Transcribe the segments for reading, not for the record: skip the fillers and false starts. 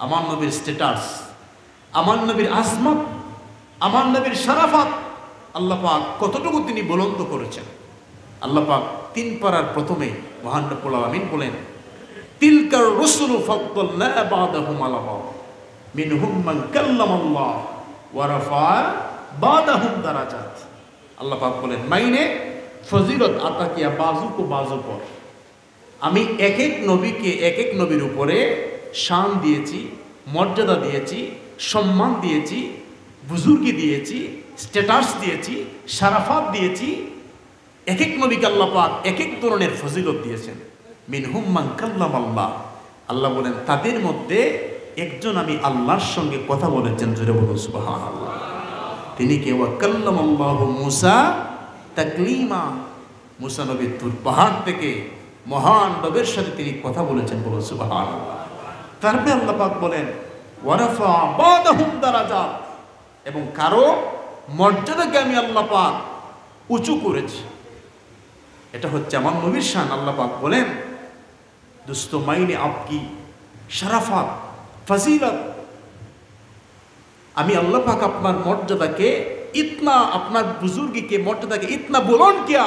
আমার নবীর স্ট্যাটাস, আমার নবীর আজমত, আমার নবীর শরাফত আল্লাহ পাক কতটুকু তিনি বুলন্দ করেছেন। আল্লাহ পাক ৩ পারার প্রথমে মহান রব্বুল আলামিন বলেন, তিলকার রুসুলু ফাদ্দালনা বা'দাহুম আলা বা'দ মিনহুম মান কাল্লামাল্লাহ ওয়া রাফা বা'দাহুম দারাজাত। আল্লাহ পাক বলেন, মাইনে ফজিলত আতা কিয়া বাজু কো বাজু পর, আমি এক এক নবীকে এক এক নবীর উপরে শান দিয়েছি, মর্যাদা দিয়েছি, সম্মান দিয়েছি, বুজুর্গি দিয়েছি, স্ট্যাটাস দিয়েছি, শারাফাত দিয়েছি। এক এক নবীকে আল্লাহ পাক এক এক ধরনের ফজিলত দিয়েছেন। মিনহুম মান কাল্লামাল্লাহ, আল্লাহ বলেন তাদের মধ্যে একজন আমি আল্লাহর সঙ্গে কথা বলেছেন। জোরে বলুন সুবহানাল্লাহ। তিনি কে? ওয়া কাল্লামাল্লাহু মূসা তাকলিমা। মূসা নবী তুর পাহাড় থেকে মহান রবের সাথে তিনি কথা বলেছেন। বলুন সুবহানাল্লাহ। তারপরে আল্লাহ পাক বলেন, ওয়া রাফা বা'দাহুম দারাজাত, এবং কারো মর্যাদাকে আমি আল্লাহ পাক উঁচু করেছি। এটা হচ্ছে আমার নবীর শান। আল্লাহ পাক বলেন, দোস্ত মাইনে আপকি শরাফত ফজিলত, আমি अल्लाह पाक আপনার মর্যাদাকে इतना, আপনার बुजुर्गी के मर्यादा के इतना बुलंद किया,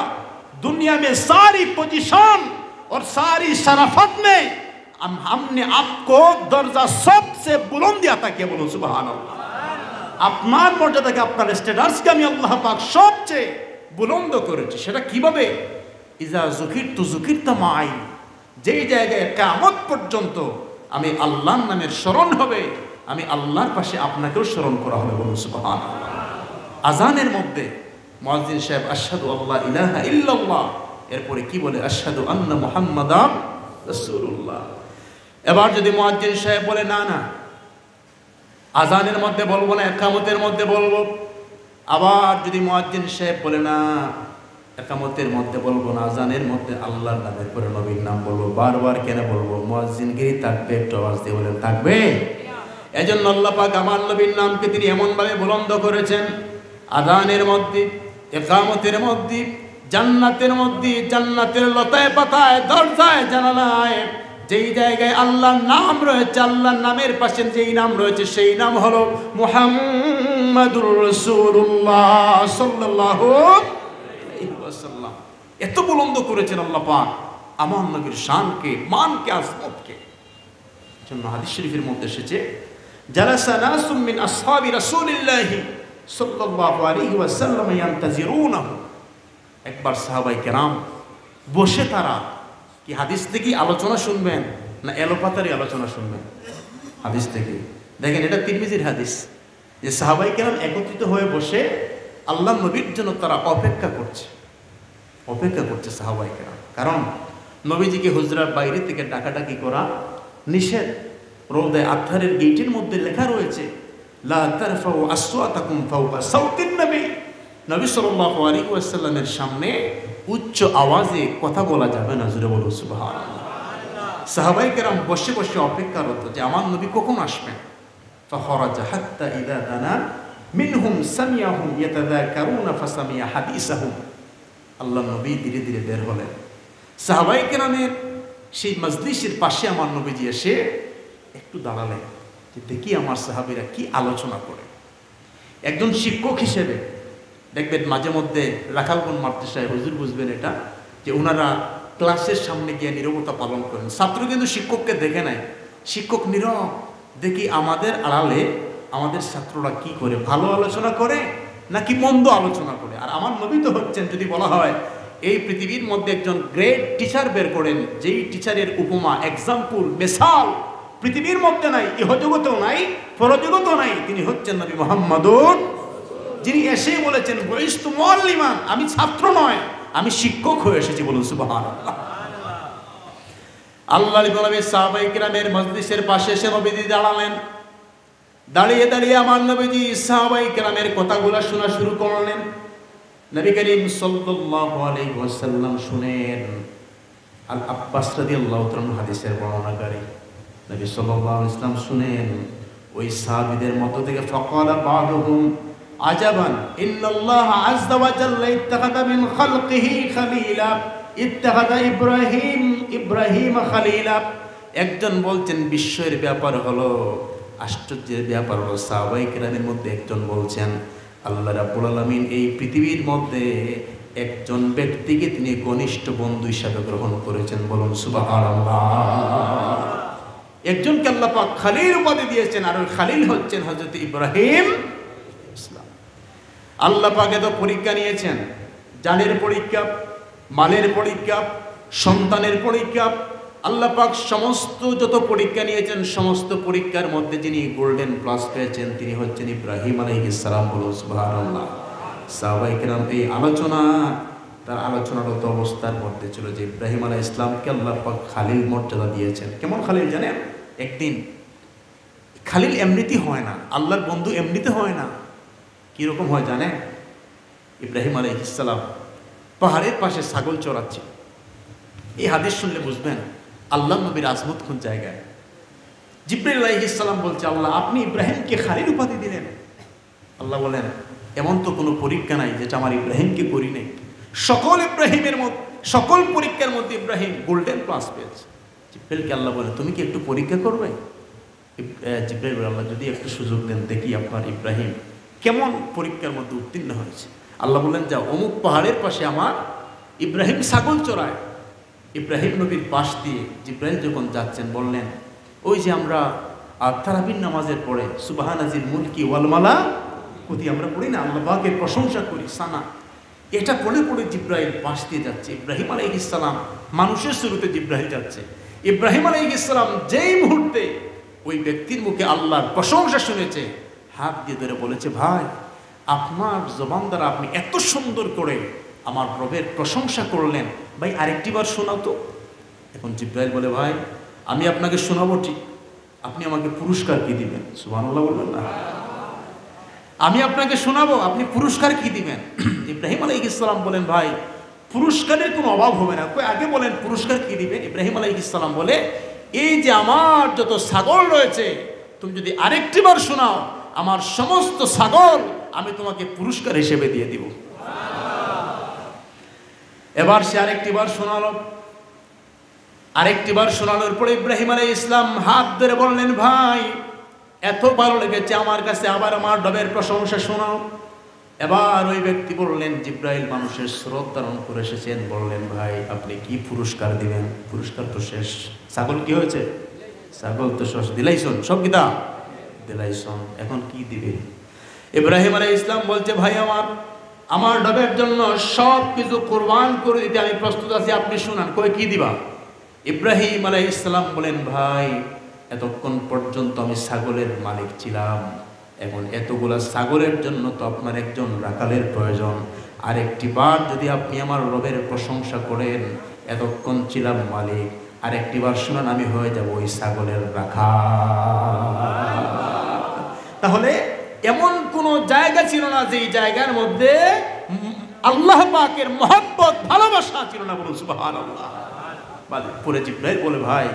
दुनिया में सारी पोजीशन और सारी शराफत में हमने आपको दर्जा सबसे बुलंद अता किया। बोलो सुभान अल्लाह। আপনার মর্যাদাকে, আপনার স্ট্যাটাসকে আমি আল্লাহ পাক সবচেয়ে বুলন্দ করেছি। সেটা কিভাবে? ইজা যুকিরতু যুকিরতা মাই, যেই জায়গায় কিয়ামত পর্যন্ত আমি আল্লাহর নামের স্মরণ হবে, আমি আল্লাহর পাশে আপনাকেও স্মরণ করা হবে। বলুন সুবহানাল্লাহ। আজানের মধ্যে মুয়াজ্জিন সাহেব আশহাদু আল্লা ইলাহা ইল্লাল্লাহ, এরপরে কি বলে? আশহাদু আন্না মুহাম্মাদান রাসূলুল্লাহ। এবার যদি মুয়াজ্জিন সাহেব বলে না না, আজানের মধ্যে বলবো না, ইকামতের মধ্যে বলবো, আবার যদি মুয়াজ্জিন সাহেব বলে না ইকামতের মধ্যে বলবো না, আজানের মধ্যে আল্লাহর নামের পরে নবীর নাম বলবো, বারবার কেন বলবো? মুয়াজ্জিনগিরি থাকবে, একটু আওয়াজ দিয়ে বলেন থাকবে। এজন্য আল্লাহ পাক আমার নবীর নামকে তিনি এমনভাবে বুলন্দ করেছেন, আযানের মধ্যে, ইকামতের মধ্যে, জান্নাতের মধ্যে, জান্নাতের লতায় পাতায়, দরজায়, জানালায়, যেই জায়গায় আল্লাহর নাম রয়েছে, আল্লাহর নামের পাশে যেই নাম রয়েছে সেই নাম হলো মুহাম্মাদুর রাসূলুল্লাহ সাল্লাল্লাহু আলাইহি ওয়াসাল্লাম। এত বুলন্দ করেছেন আল্লাহ পাক আমার নবীর শানকে, মানকে, আজমতকে। জন্য হাদিস শরীফের মধ্যে এসেছে, জালাসা নাসুম মিন আসহাবি রাসূলিল্লাহি সাল্লাল্লাহু আলাইহি ওয়াসাল্লাম ইয়ান্তাজিরুনাহু। একবার সাহাবায়ে কেরাম বসে, তারা কি হাদিস থেকে আলোচনা শুনবেন না এলোপাতারি আলোচনা শুনবেন? হাদিস থেকে। দেখেন, এটা তিরমিজির হাদিস, যে সাহাবায়ে কেরাম একত্রিত হয়ে বসে আল্লাহ নবীর জন্য তারা অপেক্ষা করছে সাহাবায়ে কেরাম। কারণ নবীজিকে হুজরার বাইরে থেকে ডাকাডাকি করা নিষেধ। রওদায়ে আতহারের গেটের মধ্যে লেখা রয়েছে, লা তারফাউ আসওয়াতাকুম ফাওকা সাউতিন নবী। নবী সাল্লাল্লাহু আলাইহি ওয়াসাল্লামের সামনে উচ্চ আওয়াজে কথা বলা যাবে না। জোরে বলুন সুবহানাল্লাহ। সাহাবায়ে কেরাম বসে বসে অপেক্ষারত যে আমার নবী কখন আসবেন। ফাখরাজা হাত্তা ইযা দানা মিনহুম সামিয়াহুম ইয়াতাযাকারুনা ফাসামিয়া হাদিসাহুম। আল্লাহ নবী ধীরে ধীরে বের হলেন। সাহাবায়ে কেরামের সেই মজলিসের পাশে আমার নবীজি এসে একটু দাঁড়ালেন, যে দেখি আমার সাহাবীরা কি আলোচনা করে। একজন শিক্ষক হিসেবে দেখবেন মাঝে মধ্যে রাখালগঞ্জ মাদ্রাসায় হুজুর বুঝবেন এটা, যে ওনারা ক্লাসের সামনে গিয়ে নীরবতা পালন করেন। ছাত্র কিন্তু শিক্ষককে দেখে নেয়, শিক্ষক নীরব। দেখি আমাদের আড়ালে আমাদের ছাত্ররা কি করে, ভালো আলোচনা করে নাকি মন্দ আলোচনা করে। আর আমার নবী তো হচ্ছেন, যদি বলা হয় এই পৃথিবীর মধ্যে একজন গ্রেট টিচার বের করেন, যেই টিচারের উপমা, এক্সাম্পল, মিসাল পৃথিবীর মধ্যে নাই, ইহজগতেও নাই, পরজগতেও নাই, তিনি হচ্ছেন নবী মুহাম্মাদুর, যিনি এসে বলেছেন বুইস্তু মুআল্লিমান, আমি ছাত্র নয়, আমি শিক্ষক হয়ে এসেছি। বলুন সুবহানাল্লাহ। আল্লাহর নবী সাহাবায়ে কিরামের মজলিসের পাশে এসে নবীজি দাঁড়ালেন। দাঁড়িয়ে দাঁড়িয়ে আমার নবীজি সাহাবায়ে কিরামের কথাগুলো শোনা শুরু করলেন। নবী করিম সাল্লাল্লাহু আলাইহি ওয়াসাল্লাম শুনেন। আল আব্বাস রাদিয়াল্লাহু তাআলা হাদিসের বর্ণনাকারী, নবী সাল্লাল্লাহু আলাইহি ওয়াসাল্লাম শুনেন। ওই সাহাবীদের মধ্য থেকে ফাকালা বা'দুহুম আজাবান ইন্নাল্লাহ আযজা ওয়া জাল্লা ইত্তাখাযা মিন খালকিহি খলিলা ইত্তাখাযা ইব্রাহিম খালিলা। একজন বলছেন বিস্ময়ের ব্যাপার হলো, আশ্চর্যের ব্যাপার হলো, সাহাবায়ে কেরামের মধ্যে একজন বলছেন আল্লাহ রাব্বুল আলামিন এই পৃথিবীর মধ্যে একজন ব্যক্তিকে তিনি ঘনিষ্ঠ বন্ধু হিসাবে গ্রহণ করেছেন। বলুন সুবহানাল্লাহ। একজনকে আল্লাহ পাক খালিল উপাধি দিয়েছেন, আর ওই খালিল হচ্ছেন হযরত ইব্রাহিম ইসলাম। আল্লাহ পাক এত পরীক্ষা নিয়েছেন, জানের পরীক্ষা, মালের পরীক্ষা, সন্তানের পরীক্ষা। আল্লাহ পাক সমস্ত যত পরীক্ষা নিয়েছেন, সমস্ত পরীক্ষার মধ্যে যিনি গোল্ডেন প্লাস পেয়েছেন তিনি হচ্ছেন ইব্রাহিম আলাইহিস সালাম। বলুন সুবহানাল্লাহ। সাহাবায়ে কেরাম এই তার আলোচনারত অবস্থার মধ্যে ছিল যে ইব্রাহিম আলাইহিস সালামকে আল্লাহ পাক খালিল মর্যাদা দিয়েছেন। কেমন খালিল জানেন? একদিন খালিল এমনিতেই হয় না, আল্লাহর বন্ধু এমনিতে হয় না। কিরকম হয় জানেন? ইব্রাহিম আলাইহিস সালাম পাহাড়ের পাশে ছাগল চড়াচ্ছে। এই হাদিস শুনলে বুঝবেন আল্লাহ নবীর আজমত কোন জায়গায়। জিবরাইল আলাইহিস সালাম বলছে, আল্লাহ আপনি ইব্রাহিমকে খালিল উপাধি দিলেন। আল্লাহ বলেন, এমন তো কোনো পরীক্ষা নাই যেটা আমার ইব্রাহিমকে করি নাই। সকল পরীক্ষার মধ্যে ইব্রাহিম গোল্ডেন প্লাস পেয়েছে। জিবরাইলকে আল্লাহ বলেন, তুমি কি একটু পরীক্ষা করবে? জিবরাইল বলে, আল্লাহ যদি একটু সুযোগ দেন দেখি আপনার ইব্রাহিম কেমন পরীক্ষার মধ্যে উত্তীর্ণ হয়েছে। আল্লাহ বলেন, যাও অমুক পাহাড়ের পাশে আমার ইব্রাহিম ছাগল চড়ায়। ইব্রাহিম নবীর পাশ দিয়ে জিবরাইল যখন যাচ্ছেন বললেন, ওই যে আমরা তারাবির নামাজের পরে সুবহানাজিল মুলকি ওয়াল মালাকুতি আমরা পড়ি না, আল্লাহ পাকের প্রশংসা করি সানা, এটা পড়ে পড়ে জিবরাইল পাশ দিয়ে যাচ্ছে। ইব্রাহিম আলাইহিস সালাম মানুষের শুরুতে জিবরাইল যাচ্ছে। ইব্রাহিম আলাইহিস সালাম যেই মুহূর্তে ওই ব্যক্তির মুখে আল্লাহর প্রশংসা শুনেছে, হাত দিয়ে ধরে বলেছে, ভাই আপনার জবান দ্বারা আপনি এত সুন্দর করে আমার প্রভুর প্রশংসা করলেন, ভাই আরেকটি বার শোনাও তো। এখন জিবরাইল বলে, ভাই আমি আপনাকে শোনাবো ঠিক, আপনি আমাকে পুরস্কার কি দিবেন? সুবহানাল্লাহ বলবেন না? আমি আপনাকে শোনাবো, আপনি পুরস্কার কি দিবেন? ইব্রাহিম আলাইহিস সালাম বলেন, ভাই পুরস্কারের কোনো অভাব হবে না। আগে বলেন পুরস্কার কি দিবেন? ইব্রাহিম আলাইহিস সালাম বলে, এই যে আমার যত ছাগল রয়েছে তুমি যদি আরেকটি বার শোনাও, আমার সমস্ত ছাগল আমি তোমাকে পুরস্কার হিসেবে দিয়ে দিব। এবার সে আরেকটি বার শোনালো। আরেকটি বার শোনানোর পরে ইব্রাহিম আলাইহিস সালাম হাত ধরে বললেন, ভাই এত ভালো লেগেছে আমার কাছে, আবার আমার রবের প্রশংসা শোনাও। এবার ওই ব্যক্তি বললেন, জিবরাইল মানুষের স্রোত ধারণ করে এসেছেন, বললেন, ভাই আপনি কি পুরস্কার দিবেন? পুরস্কার তো শেষ, ছাগল কি হয়েছে? ছাগল তো শেষ, দিলাইছন সব কিতা দিলাইছন, এখন কি দিবে? ইব্রাহিম আলাইহিস সালাম বলছে, ভাই আমার রবের জন্য সব কিছু কোরবান করে দিতে আমি প্রস্তুত আছি, আপনি শুনান, কই কি দিবা? ইব্রাহিম আলাইহিস সালাম বলেন, ভাই এতক্ষণ পর্যন্ত আমি ছাগলের মালিক ছিলাম, এখন এতগুলা ছাগলের জন্য তো আপনার একজন রাখালের প্রয়োজন। আরেকটি বার যদি আপনি আমার রবের প্রশংসা করেন, এতক্ষণ ছিলাম মালিক, আরেকটি বার শুনান, আমি হয়ে যাব ওই ছাগলের রাখাল। তাহলে এমন কোন জায়গা ছিল না যে জায়গার মধ্যে আল্লাহ পাকের মহব্বত ভালোবাসা ছিল না। বলুন সুবহানাল্লাহ। পরে জিবরাইল বলে, ভাই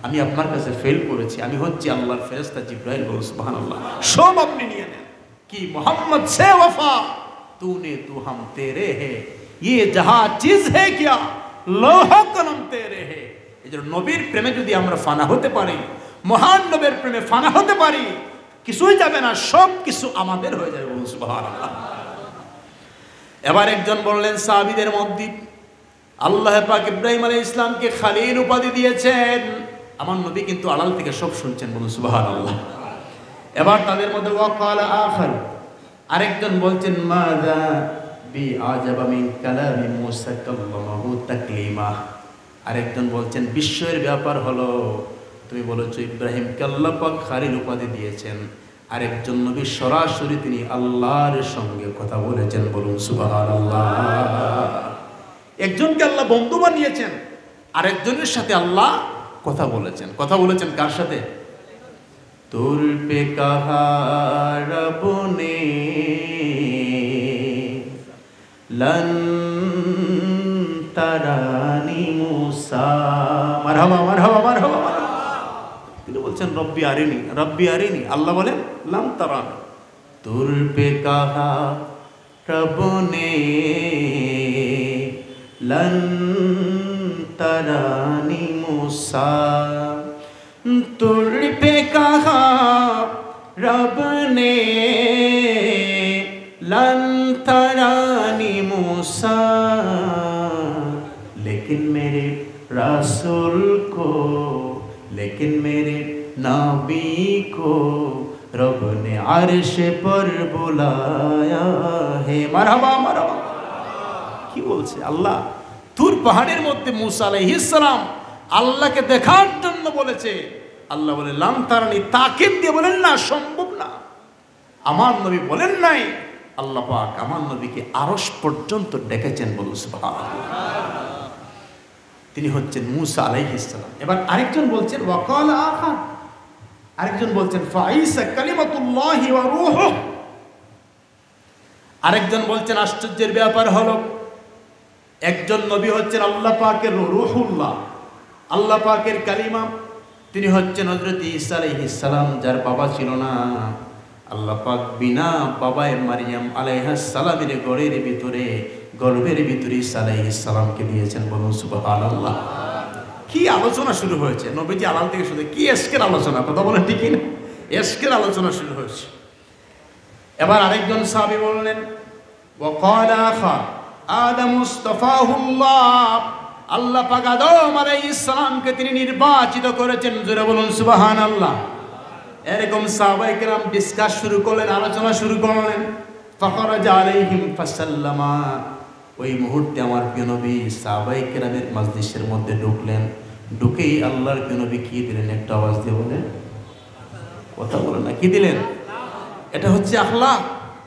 আমি আপনার কাছে ফেল করেছি, আমি হচ্ছি আল্লাহর ফেরেশতা। জিবরাইল বলে, সুবহানাল্লাহ, সব আপনি নিয়ে নেন। কি মোহাম্মদ সে ওয়াফা তूने तू हम तेरे है, ये जहां चीज है क्या লৌহ কলম তেরে হে। এই যে নবীর প্রেমে যদি আমরা ফানা হতে পারি, মহান নবীর প্রেমে ফানা হতে পারি, কিছুই যাবে না, সব কিছু আমাদের হয়ে যাবে। বলুন সুবহানাল্লাহ। এবার একজন বললেন, সাহাবীদের মধ্যে আল্লাহ পাক ইব্রাহিম আলাইহিস সালামকে খালিল উপাধি দিয়েছেন, আমার নবী কিন্তু আড়াল থেকে সব শুনছেন। বলুন সুবহানাল্লাহ। এবার তাদের মধ্যে ওয়াকালা আখার, আরেকজন বলছেন, মাযা বি আজাবা মিন কালামি মূসা কাল্লামাহু তাকলিমা। আরেকজন বলছেন, বিস্ময়ের ব্যাপার হলো তুমি বলেছো ইব্রাহিমকে আল্লাহ পাক খালিল উপাধি দিয়েছেন, আরেকজন নবী সরাসরি তিনি আল্লাহর সঙ্গে কথা বলেছেন। বলুন সুবহানাল্লাহ। একজনকে আল্লাহ বন্ধু বানিয়েছেন, আরেকজনের সাথে আল্লাহ কথা বলেছেন। কথা বলেছেন কার সাথে? তোর পে কাহা রবনে লন তারানি মূসা। মারহাবা মারহাবা মারহাবা। তিনি বলছেন, রব্বি আরিনি রব্বি আরিনি। আল্লাহ বলেন, লাম তারানি। তোর পে কাহা রবনে লন তারানি মূসা तुझ पे कहा रब ने लन तरानी मूसा, लेकिन मेरे रसूल को, लेकिन मेरे नबी को रब ने अर्श पर बुलाया है। মারহাবা মারহাবা। কি বলছে আল্লাহ? তুর পাহাড়ের মধ্যে মুসা আলাইহিস সালাম আল্লাহকে দেখার জন্য বলেছে। আল্লাহ বলে লাম তারানি, তাকিদ দিয়ে বলেন না, সম্ভব না। আমার নবী বলেন নাই, আল্লাহ পাক আমার নবীকে আরশ পর্যন্ত ডেকেছেন, বলুন সুবহানাল্লাহ। তিনি হচ্ছেন মুসা আলাইহিস সালাম। এবার আরেকজন বলছেন ওয়াকাল আখার, আরেকজন বলছেন ফাঈসা কালিমাতুল্লাহি ওয়া রূহু। আরেকজন বলছেন আশ্চর্যের ব্যাপার হলো একজন নবী হচ্ছেন আল্লাহ পাকের রূহুল্লাহ, আল্লাহ পাকের কালিমা। তিনি হচ্ছেন হযরত ঈসা আলাইহিস সালাম, যার বাবা ছিল না। আল্লাহ পাক বিনা বাবায় মারিয়াম আলাইহিস সালামের গর্ভের ভিতরে ঈসা আলাইহিস সালামকে দিয়েছেন, বলুন সুবহানাল্লাহ। কি আলোচনা শুরু হয়েছে নবীজি আলাল থেকে শুনে, কি এশকের আলোচনা, কথা বলেন ঠিক না? এশকের আলোচনা শুরু হয়েছে। এবার আরেকজন সাহাবী বললেন ওয়াকাল আখা আদম মুস্তাফাহুল্লাহ, আল্লাহ পাক আদম আলাইহিস সালামকে তিনি নির্বাচিত করেছেন, জোরে বলুন সুবহানাল্লাহ। এরকম সাহাবায়ে কেরাম ডিসকাস শুরু করলেন, আলোচনা শুরু করলেন। ফাখরাজা আলাইহিম ফাসাল্লামা, ওই মুহূর্তে আমার প্রিয় নবী সাহাবায়ে কেরামের মাজলিসের মধ্যে ঢুকলেন। ঢুকেই আল্লাহর প্রিয় নবী কি দিলেন? একটা আওয়াজ দিয়ে বলেন, কথা বলেন না, কি দিলেন? এটা হচ্ছে আখলাক,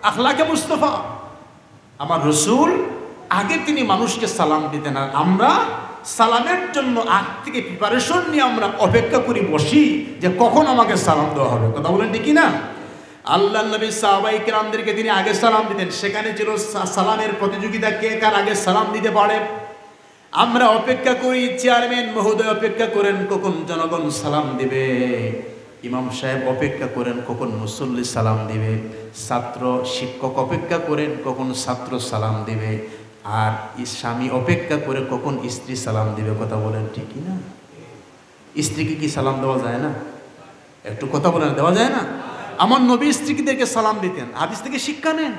আখলাকে মুস্তাফা। আমার রসুল আগে তিনি মানুষকে সালাম দিতেন, আর আমরা সালামের জন্য আগ থেকে প্রিপারেশন নিয়ে আমরা অপেক্ষা করি, বসি যে কখন আমাকে সালাম দেওয়া হবে, কথা বলেন ঠিক না? আল্লাহ নবী সাহাবায়ে কেরামদেরকে তিনি আগে সালাম দিতেন। সেখানে ছিল সালামের প্রতিযোগিতা, কে কার আগে সালাম দিতে পারে। আমরা অপেক্ষা করি, চেয়ারম্যান মহোদয় অপেক্ষা করেন কখন জনগণ সালাম দিবে, ইমাম সাহেব অপেক্ষা করেন কখন মুসল্লি সালাম দিবে, ছাত্র শিক্ষক অপেক্ষা করেন কখন ছাত্র সালাম দিবে, আর স্বামী অপেক্ষা করে কখন স্ত্রী সালাম দিবে, কথা বলেন ঠিক না? স্ত্রীকে কি সালাম দেওয়া যায় না? একটু কথা বলেন, দেওয়া যায় না? আমার নবী স্ত্রীদেরকে সালাম দিতেন, হাদিস থেকে শিক্ষা নেন।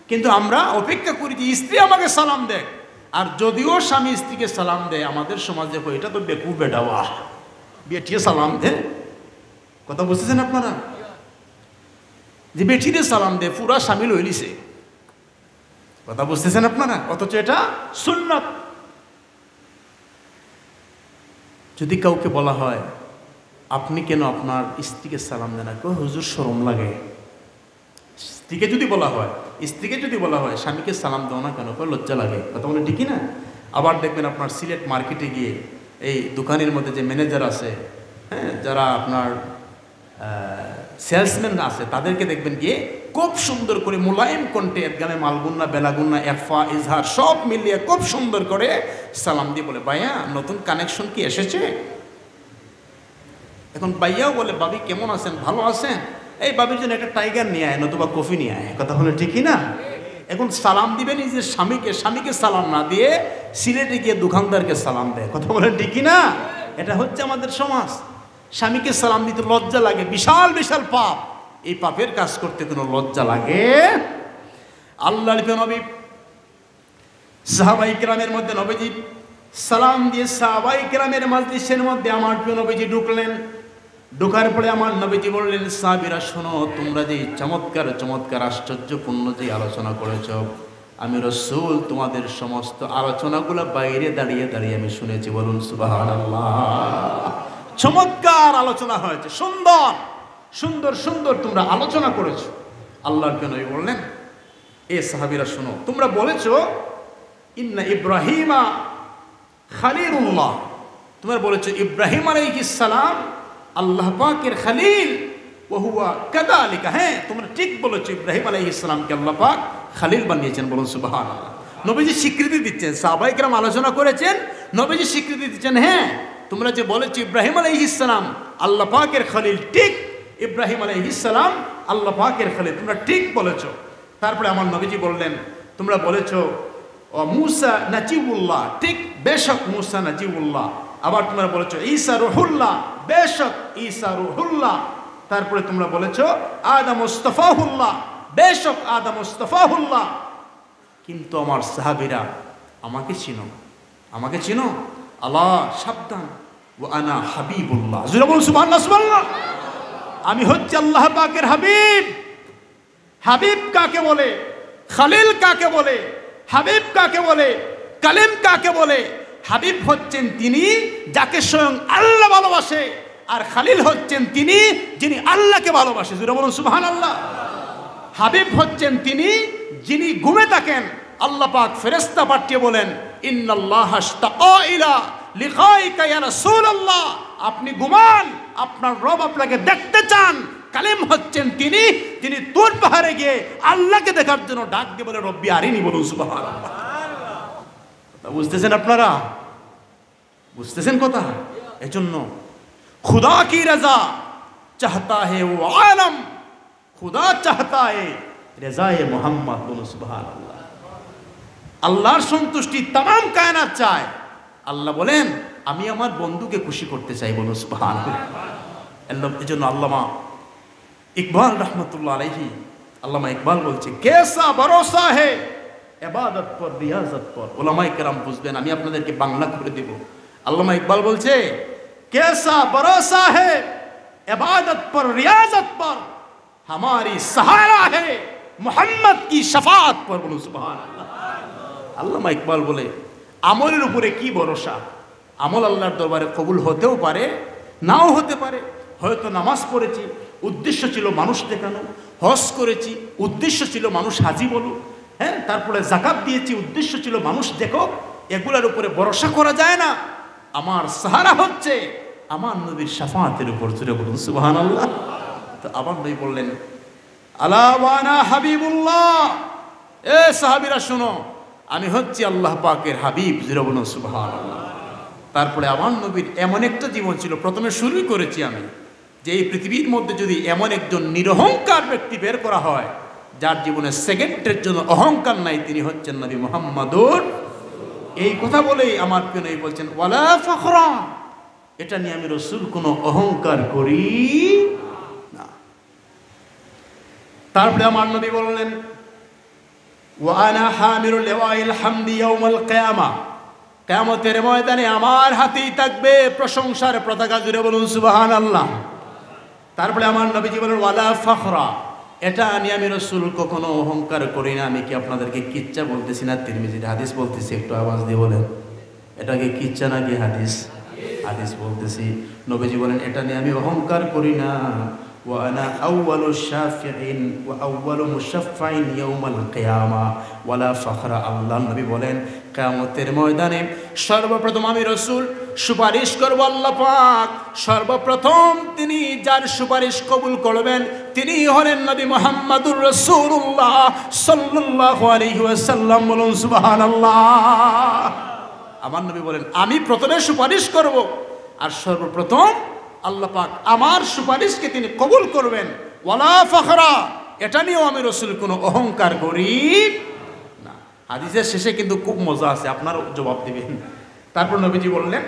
কিন্তু আমরা অপেক্ষা করি যে স্ত্রী আমাকে সালাম দেয়। আর যদিও স্বামী স্ত্রীকে সালাম দেয়, আমাদের সমাজে এটা তো বেকুব বেটা, বাহ বেটিয়ে সালাম দে, কথা বুঝতেছেন আপনারা? যে বেটিরে সালাম দে পুরা স্বামী লইলিছে, কথা বুঝতেছেন আপনারা? অথচ এটা সুন্নাত। যদি কাউকে বলা হয় আপনি কেন আপনার স্ত্রীকে সালাম দেন না, হুজুর শরম লাগে। স্ত্রীকে যদি বলা হয়, স্ত্রীকে যদি বলা হয় স্বামীকে সালাম দাও না কেন, লজ্জা লাগে, কথা বলে ঠিকই না? আবার দেখবেন আপনার সিলেট মার্কেটে গিয়ে এই দোকানের মধ্যে যে ম্যানেজার আছে, হ্যাঁ, যারা আপনার সেলসম্যান আছে, তাদেরকে দেখবেন গিয়ে খুব সুন্দর করে মোলায়েম কণ্ঠে একগামে মালগুন্না বেলাগুন্না এফা ইজহার সব মিলিয়ে খুব সুন্দর করে সালাম দিয়ে বলে ভাইয়া নতুন কানেকশন কি এসেছে? এখন ভাইয়াও বলে বাবি কেমন আছেন, ভালো আছেন? এই বাবির জন্য একটা টাইগার নিয়ে আয়, নতুবা কফি নিয়ে আয়, কথা হলে ঠিকই না? এখন সালাম দিবেন নিজের স্বামীকে, স্বামীকে সালাম না দিয়ে সিলেটে গিয়ে দোকানদারকে সালাম দেয়, কথা বলে ঠিকই না? এটা হচ্ছে আমাদের সমাজ। স্বামীকে সালাম দিতে লজ্জা লাগে, বিশাল বিশাল পাপ। এই পাপের কাজ করতে কোনো লজ্জা লাগে? আল্লাহর নবী সাহাবায়ে কেরামের মধ্যে নবীজি সালাম দিয়ে সাহাবায়ে কেরামের মাজলিসের মধ্যে আমার প্রিয় নবীজি ঢুকলেন। ঢোকার পরে আমার নবীজি বললেন, সাহাবীরা শোনো, তোমরা যে চমৎকার চমৎকার আশ্চর্যপূর্ণ যে আলোচনা করেছ, আমি রাসূল তোমাদের সমস্ত আলোচনাগুলো বাইরে দাঁড়িয়ে দাঁড়িয়ে আমি শুনেছি, বলুন সুবহানাল্লাহ। চমৎকার আলোচনা হয়েছে, সুন্দর সুন্দর সুন্দর তোমরা আলোচনা করেছো। আল্লাহর নবী বললেন, এ সাহাবীরা শোনো, তোমরা বলেছো ইন্না ইব্রাহিমা খালিলুল্লাহ, তোমরা বলেছো ইব্রাহিম আলাইহিস সালাম আল্লাহ পাকের খালিল, ওয়া হুয়া কাযালিকা, হ্যাঁ তোমরা ঠিক বলেছো, ইব্রাহিম আলাইহিস সালামকে আল্লাহ পাক খালিল বানিয়েছেন, বলুন সুবহানাল্লাহ। নবীজি স্বীকৃতি দিচ্ছেন, সাহাবায়ে কেরাম আলোচনা করেছেন, নবীজি স্বীকৃতি দিচ্ছেন, হ্যাঁ তোমরা যে বলেছো ইব্রাহিম আলাইহিস সালাম আল্লাহ পাকের খলিল, ঠিক ইব্রাহিম আলাইহিস সালাম আল্লাহ পাকের খলিল, তোমরা ঠিক বলেছো। তারপরে আমার নবীজি বললেন, তোমরা বলেছো ও মুসা নাজিবুল্লাহ, ঠিক বেশক মুসা নাজিবুল্লাহ, আবার তোমরা বলেছো ঈসা রুহুল্লাহ, বেশক ঈসা রুহুল্লাহ। তারপরে তোমরা বলেছো আদম মুস্তাফাহুল্লাহ, বেশক আদম মুস্তাফাহুল্লাহ। কিন্তু আমার সাহাবীরা আমাকে চিনো, আমাকে চিনো, আল্লাহ সাবধান, ওয়া আনা হাবিবুল্লাহ। জোরে বলুন সুবহানাল্লাহ, সুবহানাল্লাহ। আমি হচ্ছে আল্লাহ পাকের হাবিব। হাবিব কাকে বলে? খালিল কাকে বলে? হাবিব কাকে বলে? কালিম কাকে বলে? হাবিব হচ্ছেন তিনি যাকে স্বয়ং আল্লাহ ভালোবাসে, আর খালিল হচ্ছেন তিনি যিনি আল্লাহকে ভালোবাসে। জোরে বলুন সুবহানাল্লাহ। হাবিব হচ্ছেন তিনি যিনি ঘুমে থাকেন, আল্লাহ পাক ফেরেশতা পাঠিয়ে বলেন ইন্নাল্লাহা ইশতাকা ইলা লিকাইকা ইয়া রাসূলুল্লাহ, আপনি ঘুমান, আপনার রব আপনাকে দেখতে চান। কালিম হচ্ছেন তিনি যিনি তুর পাহাড়ে গিয়ে আল্লাহকে দেখার জন্য ডাক দিয়ে বলে রব্বি আরিনি। বলুন সুবহানাল্লাহ। বুঝতেছেন আপনারা? বুঝতেছেন কথা? এজন্য खुदा की रजा चाहता है वो आलम, खुदा चाहता है रजाए मोहम्मद। बोलो सुभान अल्लाह। আল্লাহর সন্তুষ্টি तमाम কায়নাত চায়। আল্লাহ বলেন আমি আমার বন্ধুকে খুশি করতে চাই। বলো সুবহানাল্লাহ। এজন্য আল্লামা ইকবাল রহমতুল্লাহ আলাইহি, আল্লামা ইকবাল বলছে কেসা ভরসা হে ইবাদত পর রিয়াজত পর। উলামায়ে কেরাম বুঝবেন, আমি আপনাদেরকে বাংলা করে দেব। আল্লামা ইকবাল বলছে कैसा भरोसा है इबादत पर रियाजत पर, हमारी सहारा है मोहम्मद की शफाअत पर। बोलो सुभान अल्लाह। আল্লামা ইকবাল বলে আমলের উপরে কি ভরসা? আমল আল্লাহর দরবারে কবুল হতেও পারে, নাও হতে পারে। হয়তো নামাজ পড়েছি, উদ্দেশ্য ছিল মানুষ দেখানো। হজ করেছি, উদ্দেশ্য ছিল মানুষ হাজি বলুক। হ্যাঁ, তারপরে যাকাত দিয়েছি, উদ্দেশ্য ছিল মানুষ দেখো। এগুলোর উপরে ভরসা করা যায় না। আমার সাহারা হচ্ছে আমার নবীর শাফাআতের উপর। জোরে বলুন সুবহানাল্লাহ। তো আবার নবী বললেন আলা ওয়ানা হাবিবুল্লাহ, এ সাহাবীরা শোনো, আমি হচ্ছি আল্লাহ পাকের হাবিব। জোরে বলুন সুবহানাল্লাহ। তারপরে আমার নবীর এমন একটা জীবন ছিল, প্রথমে শুরুই করেছি আমি, যে এই পৃথিবীর মধ্যে যদি এমন একজন নিরহংকার ব্যক্তি বের করা হয়, যার জীবনে সেকেন্ডের জন্য অহংকার নাই, তিনি হচ্ছেন নবী মুহাম্মাদুর। এই কথা বলেই আমার প্রিয় নবী বলছেন ওয়ালা ফখরা, এটা নিয়ে আমি রাসূল কোনো অহংকার করি না। তারপরে আমার নবী বললেন ওয়া আনা হামিলুল লিওয়াইল হামদি ইয়াউমাল কিয়ামা, কিয়ামতের ময়দানে আমার হাতেই থাকবে প্রশংসার পতাকা। জুড়ে বলুন সুবহানাল্লাহ। তারপরে আমার নবীজি বলেন ওয়ালা ফখরা, এটা নিয়ে আমি রাসূল কখনো অহংকার করি না। আমি কি আপনাদেরকে কিচ্ছা বলতেছি না তিরমিজির হাদিস বলতেছি? একটু আওয়াজ দিয়ে বলেন, এটা কি কিচ্ছা নাকি হাদিস? হাদিস বলতেছি। নবীজি বলেন এটা নিয়ে আমি অহংকার করি না। ওয়া আনা আউয়ালু শাফিঈন ওয়া আউয়ালু মুশাফফাইন ইয়াউমাল কিয়ামা ওয়ালা ফখরা। আল্লাহ নবী বলেন কিয়ামতের ময়দানে সর্বপ্রথম আমি রাসূল সুপারিশ করব আল্লাহ পাক। সর্বপ্রথম তিনি যার সুপারিশ কবুল করবেন তিনি হলেন নবী মুহাম্মদুর রাসূলুল্লাহ সাল্লাল্লাহু আলাইহি ওয়াসাল্লাম। বলুন সুবহানাল্লাহ। আমার নবী বলেন আমি প্রথমে সুপারিশ করব, আর সর্বপ্রথম আল্লাহ পাক আমার সুপারিশকে তিনি কবুল করবেন। ওয়ালা ফখরা, এটা নিয়েও আমি রাসূল কোনো অহংকার করি না। হাদিসের শেষে কিন্তু খুব মজা আছে, আপনারাও জবাব দিবেন। তারপর নবীজি বললেন,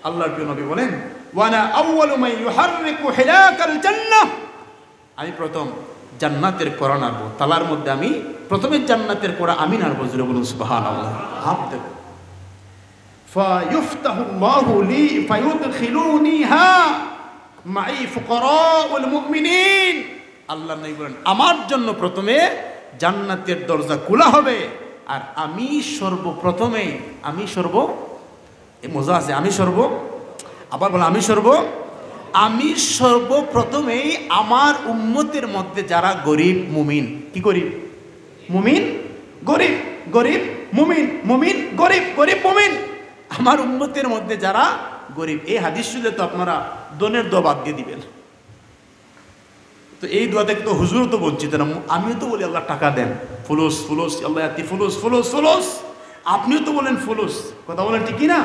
আল্লাহর প্রিয় নবী বলেন ওয়ানা আউয়ালু মান ইউহাররিকু হিলাকাল জান্নাহ, আমি প্রথম জান্নাতের কড়া নাড়ব। তালার মধ্যে আমি প্রথমে জান্নাতের কড়া আমি নাড়ব। জোরে বলুন সুবহানাল্লাহ। হাত দেব ফায়ুফতাহুল্লাহু লি ফায়ুদখিলুনিহা মাই ফুকারাউল মুমিনিন। আল্লাহ নবী বলেন আমার জন্য প্রথমে জান্নাতের দরজা খোলা হবে, আর আমি সর্বপ্রথমে আমি মজা আছে, আবার বলে আমি সর্বপ্রথমেই আমার উম্মতের মধ্যে যারা গরিব মুমিন, কি গরিব মুমিন, গরিব গরিব মুমিন, মুমিন গরিব, গরিব মুমিন, আমার উম্মতের মধ্যে যারা গরিব। এই হাদিস শুনলে তো আপনারা দনের দোয়া বাদ দিয়ে দিবেন। তো এই দোয়া থেকে তো হুজুর তো বঞ্চিত না, আমিও তো বলি আল্লাহ টাকা দেন, ফুলুস ফুলুস, আল্লাহ আতি ফুলুস ফুলুস ফুলুস, আপনিও তো বলেন ফুলুস, কথা বলেন ঠিক না?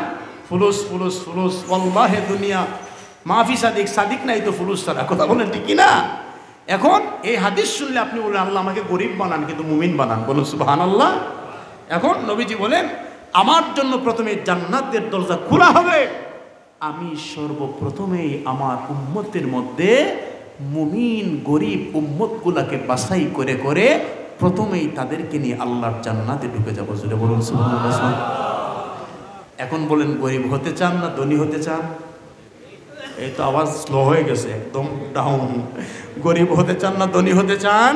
ফুলুস ফুলুস ফুলুস, ওয়াল্লাহি দুনিয়া মাফি সাদিক, সাদিক নাই তো ফুলুস ছাড়া, কথা বলেন ঠিক না? এখন এই হাদিস শুনলে আপনি বলেন আল্লাহ আমাকে গরিব বানান কিন্তু মুমিন বানান। বলুন সুবহানাল্লাহ। এখন নবীজি বলেন আমার জন্য প্রথমে জান্নাতের দরজা খোলা হবে, আমি সর্বপ্রথমেই আমার উম্মতের মধ্যে মুমিন গরিব উম্মতগুলাকে বাছাই করে করে প্রথমেই তাদেরকে নিয়ে আল্লাহর জান্নাতে ঢুকে যাবো। জোরে বলুন সুবহানাল্লাহ। এখন বলেন, গরিব হতে চান না ধনী হতে চান? এই তো আওয়াজ স্লো হয়ে গেছে, একদম ডাউন। গরিব হতে চান না ধনী হতে চান?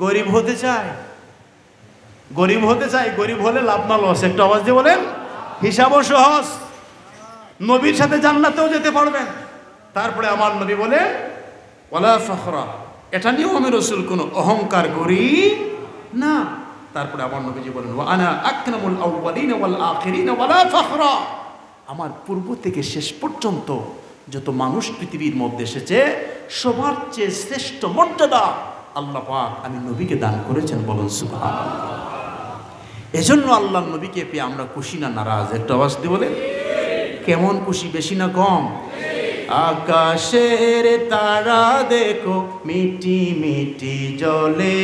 গরিব হতে চাই, গরিব হতে চাই। গরিব হলে লাভ না লস? একটু আওয়াজ দিয়ে বলেন। হিসাবও সহজ, নবীর সাথে জান্নাতেও যেতে পারবেন। তারপরে আমার নবী বলে ওয়ালা ফখরা, এটা নিয়েও আমি রসুল কোনো অহংকার করি না। তারপরে আমার নবীজি বলেন ওয়া আনা আকরামুল আউয়ালিন ওয়াল আখিরিন ওয়ালা ফখরা, আমার পূর্ব থেকে শেষ পর্যন্ত যত মানুষ পৃথিবীর মধ্যে এসেছে সবার চেয়ে শ্রেষ্ঠ মর্যাদা আল্লাহ পাক আমি নবীকে দান করেছেন। বলুন সুবহানাল্লাহ। এজন্য আল্লাহ নবীকে পেয়ে আমরা খুশি না নারাজ? একটু আওয়াজ দিয়ে বলে। কেমন খুশি, বেশি না কম? আকাশের তারা দেখো মিটি মিটি জলে,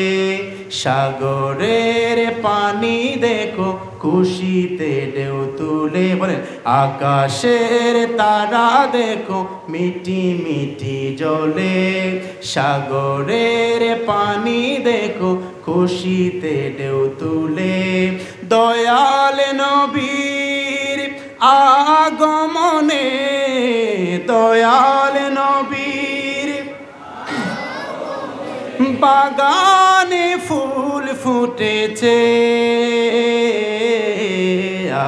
সাগরের পানি দেখো খুশিতে ঢেউ তুলে। বলেন, আকাশের তারা দেখো মিটি মিটি জলে, সাগরের পানি দেখো খুশিতে ঢেউ তুলে। দয়াল নবীর আগমনে, দয়াল নবীর বাগানে ফুল ফুটেছে,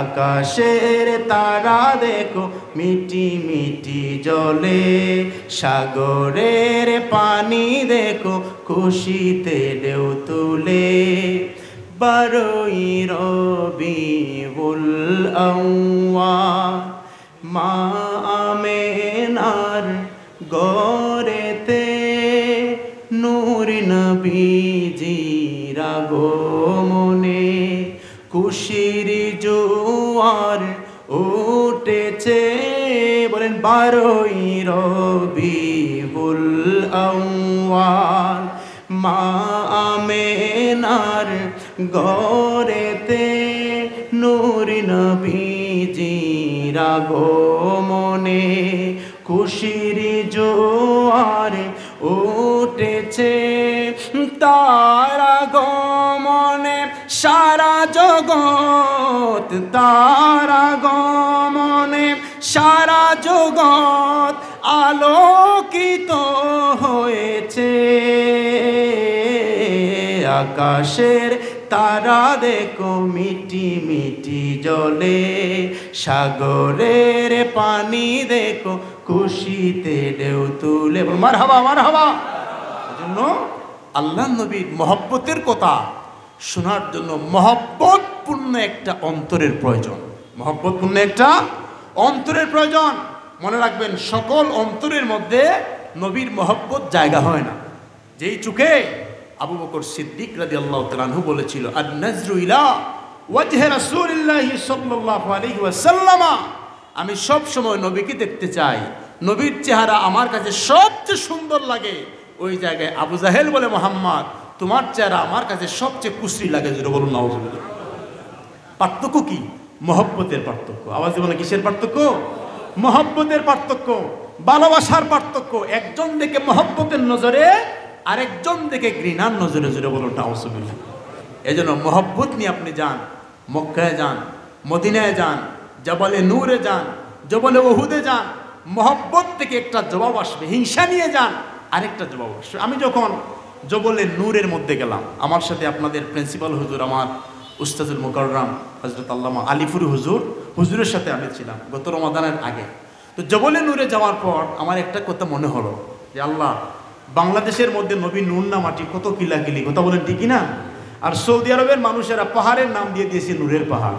আকাশের তারা দেখো মিটি মিটি জলে, সাগরের পানি দেখো খুশিতে ঢেউ তুলে। 12ই রবিউল আউয়াল মা আমেনার গরেতে নূর নবীজির আগমনে খুশির জোয়ার উঠেছে। বলেন, 12ই রবিউল আউয়াল মা আমেনার গরেতে নূর নবীজির আগমনে খুশির জোয়ার উঠেছে। তার আগমনে সারা জগৎ, তার আগমনে সারা জগৎ আলোকিত হয়েছে। আকাশের তারা দেখো মিটি মিটি জলে, সাগরের পানি দেখো খুশিতে ঢেউ তুলে। মারহাবা মারহাবা। এজন্য আল্লাহ নবীর মহব্বতের কথা শোনার জন্য মহব্বতপূর্ণ একটা অন্তরের প্রয়োজন। মহব্বতপূর্ণ একটা অন্তরের প্রয়োজন। মনে রাখবেন, সকল অন্তরের মধ্যে নবীর মহব্বত জায়গা হয় না। যেই চোখে আবু বকর সিদ্দিক রাদিয়াল্লাহু তাআলা আনহু বলেছিল, আন-নাজরু ইলা ওয়াজহি রাসূলিল্লাহি সাল্লাল্লাহু আলাইহি ওয়াসাল্লাম, আমি সব সময় নবীকে দেখতে চাই, নবীর চেহারা আমার কাছে সবচেয়ে সুন্দর লাগে। ওই জায়গায় আবু জাহেল বলে, মুহাম্মদ তোমার চেহারা আমার কাছে সবচেয়ে কুশ্রী লাগে। যেটা বলুন নাউজুবিল্লাহ। পার্থক্য কি? মহব্বতের পার্থক্য। আওয়াজ বলে, কিসের পার্থক্য? মহব্বতের পার্থক্য, ভালোবাসার পার্থক্য। একজন দেখে মহব্বতের নজরে, আরেকজন দেখে ঘৃণার নজরে। জোরে বলুন নাউজুবিল্লাহ। এজন্য মহব্বত নিয়ে আপনি যান, মক্কায় যান, মদিনায় যান, জবলে নূরে যান, জবলে উহুদে যান, মহব্বত থেকে একটা জবাব আসবে। হিংসা নিয়ে যান, আরেকটা জবাব আসবে। আমি যখন জবলে নূরের মধ্যে গেলাম, আমার সাথে আপনাদের প্রিন্সিপাল হুজুর, আমার উস্তাদুল মুকাররম হযরত আল্লামা আলিপুরি হুজুরের সাথে আমি ছিলাম গত রমাদানের আগে। তো জবলে নূরে যাওয়ার পর আমার একটা কথা মনে হলো যে আল্লাহ, বাংলাদেশের মধ্যে নবী নূর না মাটি, কত কিলাকিলি, কথা বলেন ঠিক না? আর সৌদি আরবের মানুষেরা পাহাড়ের নাম দিয়ে দিয়েছে নূরের পাহাড়।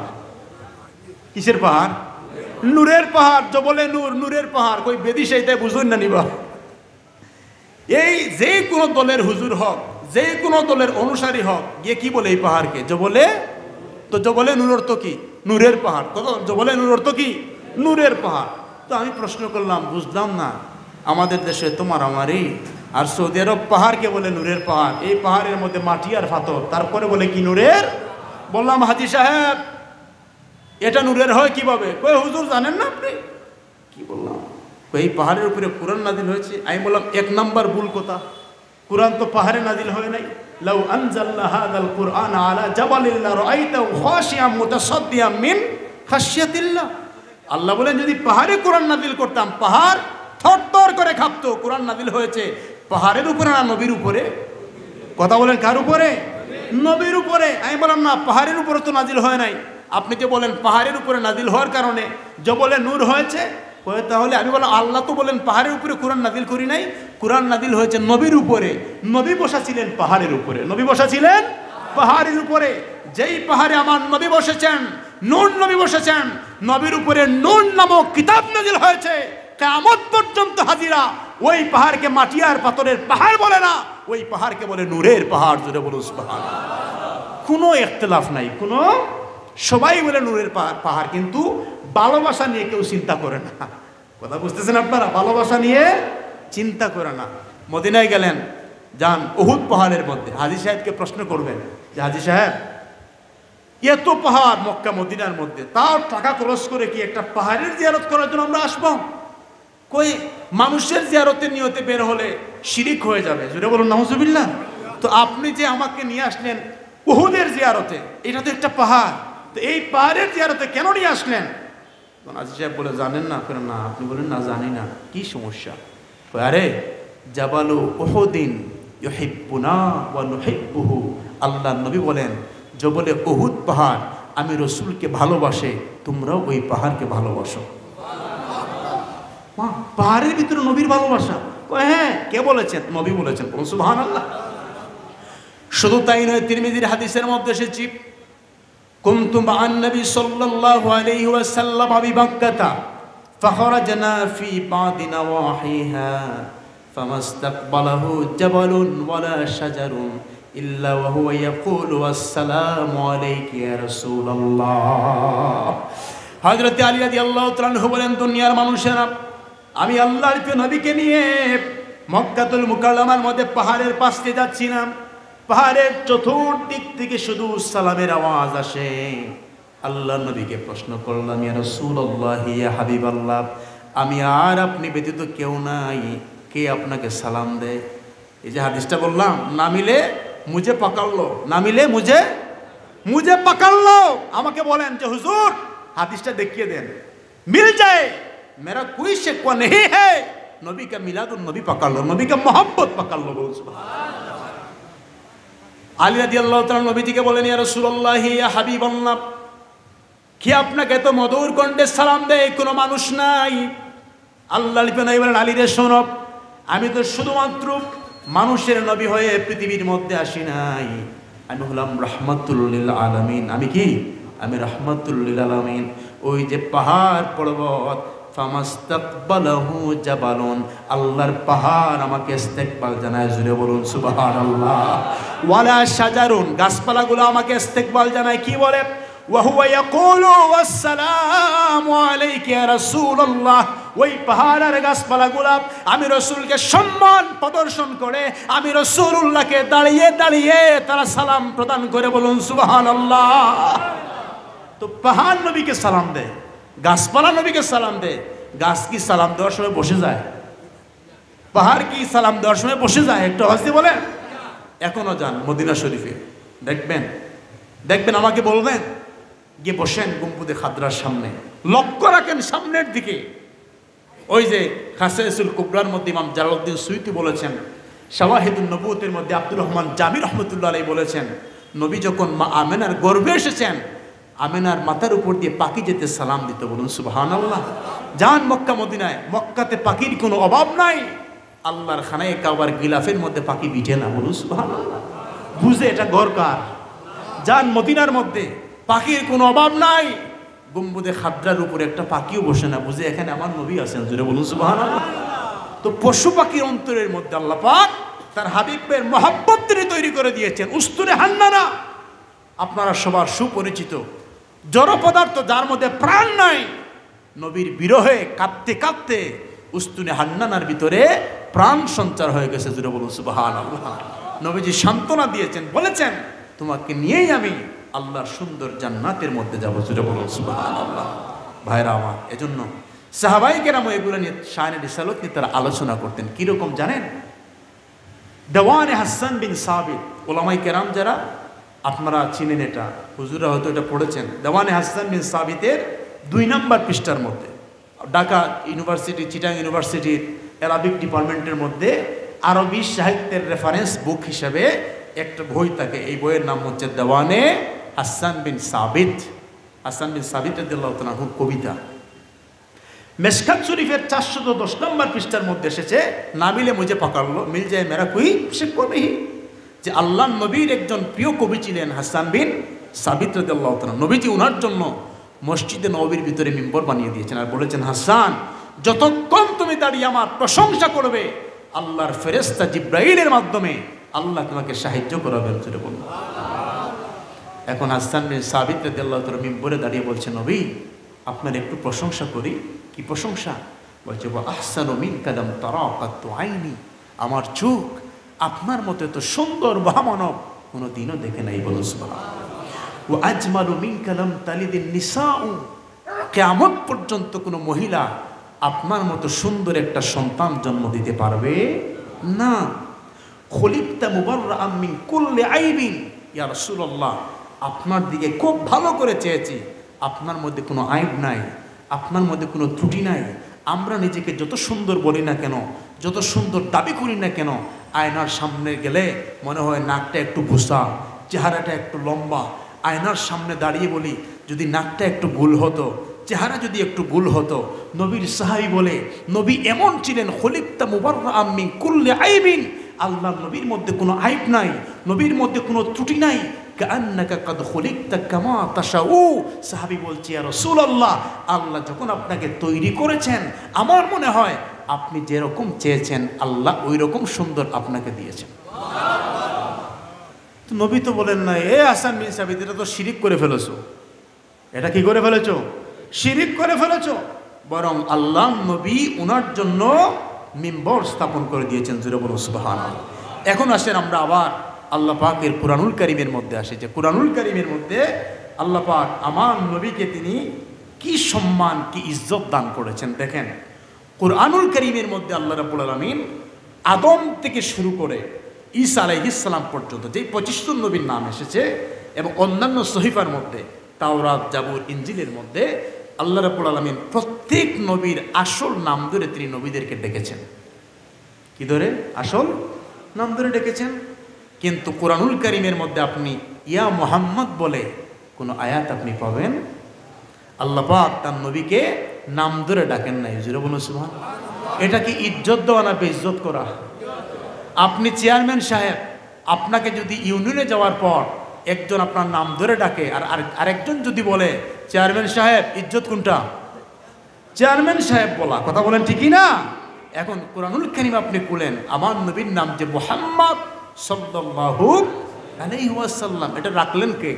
কিসের পাহাড়? নূরের পাহাড়। জবলে নূর, নূরের পাহাড়। কই বেদি সেইটাই বুঝুন না নিবা। এই যে কোনো দলের হুজুর হক, যে কোনো দলের অনুসারী হক, গিয়ে কি বলে এই পাহাড়কে? জবলে। তো জবলে নূর অর্থ কি? নূরের পাহাড়। কত? জবলে নূর অর্থ কি? নূরের পাহাড়। তো আমি প্রশ্ন করলাম, বুঝলাম না, আমাদের দেশে তোমার আমারই, আর সৌদি আরব পাহাড়কে বলে নূরের পাহাড়। এই পাহাড়ের মধ্যে মাটি আর পাথর, তারপরে বলে কি নূরের? বললাম, হাজী সাহেব এটা নূরের হয় কিভাবে? কই হুজুর জানেন না আপনি? এই পাহাড়ের উপরে কোরআন নাজিল হয়েছে। আমি বললাম 1 নম্বর ভুল কথা, কোরআন তো পাহাড়ে নাজিল হয় নাই। লাউ আনজালনা হাযাল কুরআন আলা জাবালিন লারাআইতাহু খাশিয়াম মুতাসাদ্দিয়াম মিন খাশিয়াতিল্লাহ। আল্লাহ বলেন যদি পাহাড়ে কোরআন নাজিল করতাম, পাহাড় থরথর করে কাঁপতো। কোরআন নাজিল হয়েছে পাহাড়ের উপরে না নবীর উপরে? কথা বলেন কার উপরে? নবীর উপরে। আমি বললাম না, পাহাড়ের উপরে তো নাজিল হয় নাই। আপনি যে বলেন পাহাড়ের উপরে নাজিল হওয়ার কারণে জবলে নূর হয়েছে, তাহলে আমি বললাম আল্লাহ তো বলেন পাহাড়ের উপরে কোরআন নাজিল করি নাই, কোরআন নাজিল হয়েছে নবীর উপরে। নবী বসা ছিলেন পাহাড়ের উপরে, নবী বসা ছিলেন পাহাড়ের উপরে। যেই পাহাড়ে আমার নবী বসেছেন, নূর নবী বসেছেন, নবীর উপরে নূর নামক কিতাব নাজিল হয়েছে। কিয়ামত পর্যন্ত হাজিরা ওই পাহাড়কে মাটি আর পাথরের পাহাড় বলে না, ওই পাহাড়কে বলে নূরের পাহাড়। জোরে বলুন সুবহানাল্লাহ। কোনো ইখতিলাফ নাই, কোনো, সবাই বলে নূরের পাহাড়, কিন্তু ভালোবাসা নিয়ে কেউ চিন্তা করে না। কথা বুঝতেছেন আপনারা? ভালোবাসা নিয়ে চিন্তা করে না। মদিনায় গেলেন, যান উহুদ পাহাড়ের মধ্যে, হাজী সাহেবকে প্রশ্ন করবেন যে হাজী সাহেব এত পাহাড় মক্কা মদিনার মধ্যে, তাও টাকা খরচ করে কি একটা পাহাড়ের জিয়ারত করার জন্য আমরা আসবো? কই মানুষের জিয়ারতের নিয়তে বের হলে শিরিক হয়ে যাবে। জোরে বলুন নাউজুবিল্লাহ। তো আপনি যে আমাকে নিয়ে আসলেন উহুদের জিয়ারতে, এটা তো একটা পাহাড়, তো এই পাহাড়ের জিয়ারতে কেন নিয়ে আসলেন? হাজী সাহেব বলে জানেন না? না। আপনি বলেন না জানি না। কি সমস্যা? আরে জাবালু উহুদিন ইউহিব্বুনা ওয়া নুহিব্বুহু। আল্লাহ নবী বলেন জবলে উহুদ পাহাড় আমি রসুলকে ভালোবাসে, তোমরাও ওই পাহাড়কে ভালোবাসো। পাহাড়ের ভিতরে নবীর ভালোবাসা? হ্যাঁ, কে বলেছেন? নবী বলেছেন। সুবহানাল্লাহ। শুধু তাই নয়, তিরমিজির হাদিসের মধ্যে এসেছে কুনতু মা'আন নবী সাল্লাল্লাহু আলাইহি ওয়াসাল্লাম বিমাক্কাতা ফাখরাজনা ফি বাদি নওয়াহিহা ফামাস্তাকবালাহু জাবালুন ওয়ালা শাজারুন ইল্লা ওয়া হুয়া ইয়াকুলু আসসালামু আলাইকা ইয়া রাসূলুল্লাহ। হযরত আলী রাদিয়াল্লাহু তাআলা আনহু বলেন, দুনিয়ার মানুষেরা, আমি আল্লাহর নবীকে নিয়ে মক্কাতুল মুকাররমার মধ্যে পাহাড়ের পাশ দিয়ে যাচ্ছিলাম। পাহাড়ের চতুর্দিক থেকে শুধু সালামের আওয়াজ আসে। আল্লাহ নবীকে প্রশ্ন করলাম, ইয়া রাসূলুল্লাহ, ইয়া হাবিবাল্লাহ, আমি আর আপনি ব্যতীত কেউ নাই, কে আপনাকে সালাম দেয়? এই যে হাদিসটা বললাম, না মিলে মুঝে পাকাড়লো, না মিলে মুঝে পাকাড়লো। আমাকে বলেন যে হুজুর হাদিসটা দেখিয়ে দেন, মিল যায় मेरा कोई शिकवा नहीं है। नबी का मिलादुन नबी पकड़ लो, नबी का मोहब्बत पकड़ लो। बोलो सुभान। আলী রাদিয়াল্লাহু তাআলা নবীজিকে বলেন, ইয়া রাসূলুল্লাহ, ইয়া হাবিবাল্লাহ, কি আপনাকে এত মধুর কণ্ঠে সালাম দেয় কোনো মানুষ নাই? আল্লাহর নবী বলেন, আলী রে শোনো, আমি তো শুধুমাত্র মানুষের নবী হয়ে পৃথিবীর মধ্যে আসি নাই, আমি হলাম রাহমাতুল লিল আলামিন। আমি কি? আমি রাহমাতুল লিল আলামিন। ওই যে পাহাড় পর্বত, ফামাস্তাকবালাহু জাবালুন, আল্লাহর পাহাড় আমাকে ইস্তেকবাল জানায়। জুড়ে বলুন সুবহানাল্লাহ। ওয়ালা শাজারুন, গাছপালাগুলো আমাকে ইস্তেকবাল জানায়। কি বলে? ওয়া হুয়া ইয়াকুলু আসসালামু আলাইকা ইয়া রাসূলুল্লাহ। ওই পাহাড় আর গাছপালাগুলো আমি রাসূলকে সম্মান প্রদর্শন করে, আমি রাসূলুল্লাহকে দাঁড়িয়ে দাঁড়িয়ে তারা সালাম প্রদান করে। বলুন সুবহানাল্লাহ। তো পাহাড় নবীকে সালাম দেয়, গাছপালা নবীকে সালাম দেয়। গাছ কি সালাম দেওয়ার সময় বসে যায়? পাহাড় কি সালাম দেওয়ার সময় বসে যায়? একটু হাসি বলেন। এখনো যান মদিনা শরীফে, দেখবেন, আমাকে বলবেন, গিয়ে বসেন গম্বুদে খাদরার সামনে, লক্ষ্য রাখেন সামনের দিকে। ওই যে খাসাইসুল কুবরার মধ্যে ইমাম জালালউদ্দিন সুয়ুতি বলেছেন, শাওয়াহিদুন নবুয়তের মধ্যে আব্দুর রহমান জামি রহমতুল্লাহ আলাইহি বলেছেন, নবী যখন মা আমেনার গর্ভে এসেছেন, আমেনার মাথার উপর দিয়ে পাখি যেতে সালাম দিত। বলুন সুবহানাল্লাহ। যান মক্কা মদিনায়, মক্কাতে পাখির কোনো অভাব নাই। আল্লাহর খানায়ে কাবার গিলাফের মধ্যে পাখি বিঠে না। বলুন সুবহানাল্লাহ। বুঝে এটা ঘর কার? যান মদিনার মধ্যে, পাখির কোনো অভাব নাই। গম্বুদে খাদরার উপরে একটা পাখিও বসে না, বুঝে এখানে আমার নবী আছেন। জুড়ে বলুন সুবহানাল্লাহ। তো পশু পাখির অন্তরের মধ্যে আল্লাহ পাক তার হাবিবের মহব্বত তিনি তৈরি করে দিয়েছেন। উস্তুনে হান্নানা আপনারা সবার সুপরিচিত জড় পদার্থ, যার মধ্যে প্রাণ নাই, নবীর বিরহে কাঁদতে কাঁদতে উস্তুনে হান্নানার ভিতরে প্রাণ সঞ্চার হয়ে গেছে। জুড়ে বলুন সুবহানাল্লাহ। নবীজি সান্ত্বনা দিয়েছেন, বলেছেন তোমাকে নিয়েই আমি আল্লাহর সুন্দর জান্নাতের মধ্যে যাব। জুড়ে বলুন সুবহানাল্লাহ। ভাইরা আমার, এজন্য সাহাবায়ে কেরাম এগুলো নিয়ে শানে রিসালত নিয়ে তারা আলোচনা করতেন। কিরকম জানেন? দেওয়ানে হাসান বিন সাবিত, ওলামায়ে কেরাম যারা আপনারা চিনেন, এটা হুজুরা হয়তো এটা পড়েছেন। দেওয়ানে হাসান বিন সাবিতের 2 নম্বর পৃষ্ঠার মধ্যে ঢাকা ইউনিভার্সিটি, চিটাং ইউনিভার্সিটির অ্যারাবিক ডিপার্টমেন্টের মধ্যে আরবি সাহিত্যের রেফারেন্স বুক হিসেবে একটা বই থাকে। এই বইয়ের নাম হচ্ছে দেওয়ানে হাসান বিন সাবিত। হাসান বিন সাবিত রাদিয়াল্লাহু তাআলা আনহুর কবিতা। মেশকাত শরীফের 410 নম্বর পৃষ্ঠার মধ্যে এসেছে, না মিলে মুঝে পাকালো, মিল যায় মেরা কুই শিক্ষক নেই, যে আল্লাহর নবীর একজন প্রিয় কবি ছিলেন হাসান বিন সাবিত রাদিয়াল্লাহু তাআলা। নবীজি ওনার জন্য মসজিদে নববীর ভিতরে মিম্বর বানিয়ে দিয়েছেন আর বলেছেন, হাসান যতক্ষণ তুমি দাঁড়িয়ে আমার প্রশংসা করবে, আল্লাহর ফেরেশতা জিব্রাইলের মাধ্যমে আল্লাহ তোমাকে সাহায্য করাবেন। এখন হাসান বিন সাবিত রাদিয়াল্লাহু তাআলা মিম্বরে দাঁড়িয়ে বলছেন, নবী আপনার একটু প্রশংসা করি। কি প্রশংসা? বলছে, ওয়া আহসানু মিনকা লাম তারা কাত্তু আইনি, আমার চোখ আপনার মতো এত সুন্দর মহামানব কোনোদিনও দেখে নাই। বলুন সুবহানাল্লাহ। ওয়া আজমালু মিনকা লাম তালিদিন নিসাউ, কিয়ামত পর্যন্ত কোনো মহিলা আপনার মতো সুন্দর একটা সন্তান জন্ম দিতে পারবে না। খুলিকতা মুবাররাআম মিন কুল্লি আইবিন, ইয়া রাসূলুল্লাহ আপনার দিকে খুব ভালো করে চেয়েছি, আপনার মধ্যে কোনো আইব নাই, আপনার মধ্যে কোনো ত্রুটি নাই। আমরা নিজেকে যত সুন্দর বলি না কেন, যত সুন্দর দাবি করি না কেন, আয়নার সামনে গেলে মনে হয় নাকটা একটু ভুসা, চেহারাটা একটু লম্বা। আয়নার সামনে দাঁড়িয়ে বলি, যদি নাকটা একটু গোল হতো, চেহারা যদি একটু গোল হতো। নবীর সাহাবী বলে, নবী এমন ছিলেন, খলিকতা মুবাররাআম মিন কুল্লি আইবিন, আল্লাহর নবীর মধ্যে কোনো আইব নাই, নবীর মধ্যে কোনো ত্রুটি নাই। কাআন্নাকা কাদ খুলিকতা কামা তাশাউ, সাহাবী বলছে, ইয়া রাসূলুল্লাহ আল্লাহ যখন আপনাকে তৈরি করেছেন, আমার মনে হয় আপনি যেরকম চেয়েছেন আল্লাহ ওই রকম সুন্দর আপনাকে দিয়েছেন। তো নবী তো বলেন না, এ হাসান বিন সাবিত এটা তো শিরিক করে ফেলেছো। এটা কি করে ফেলেছো? শিরিক করে ফেলেছো। বরং আল্লাহ নবী ওনার জন্য মিম্বর স্থাপন করে দিয়েছেন। জোরে বলুন সুবহানাল্লাহ। এখন আসেন আমরা আবার আল্লাহ পাকের কুরআনুল কারীমের মধ্যে আসে, যে কুরআনুল কারীমের মধ্যে আল্লাহ পাক আমার নবীকে তিনি কি সম্মান, কি ইজ্জত দান করেছেন। দেখেন কুরআনুল কারীমের মধ্যে আল্লাহ রাব্বুল আলামিন আদম থেকে শুরু করে ঈসা আলাইহিস সালাম পর্যন্ত যে 25 নবীর নাম এসেছে, এবং অন্যান্য সহিফার মধ্যে তাওরাত, জাবুর, ইনজিলের মধ্যে আল্লাহ রাব্বুল আলামিন প্রত্যেক নবীর আসল নাম ধরে তিনি নবীদেরকে ডেকেছেন। কি ধরে? আসল নাম ধরে ডেকেছেন। কিন্তু কুরআনুল কারীমের মধ্যে আপনি ইয়া মুহাম্মদ বলে কোনো আয়াত আপনি পাবেন আল্লাহ পাক তার নবীকে নাম ধরে ডাকেন নাই। জোরে বলুন সুবহানাল্লাহ। এটা কি ইজ্জত দেওয়া না বেইজ্জত করা? আপনি চেয়ারম্যান সাহেব, আপনাকে যদি ইউনিয়নে যাওয়ার পর একজন আপনার নাম ধরে ডাকে আর আরেকজন যদি বলে চেয়ারম্যান সাহেব, ইজ্জত কোনটা? চেয়ারম্যান সাহেব বলা। কথা বলেন ঠিকই না? এখন কুরআনুল কারীম আপনি খুলেন, আমার নবীর নাম যে মুহাম্মদ সাল্লাল্লাহু আলাইহি ওয়াসাল্লাম, এটা রাখলেন কে?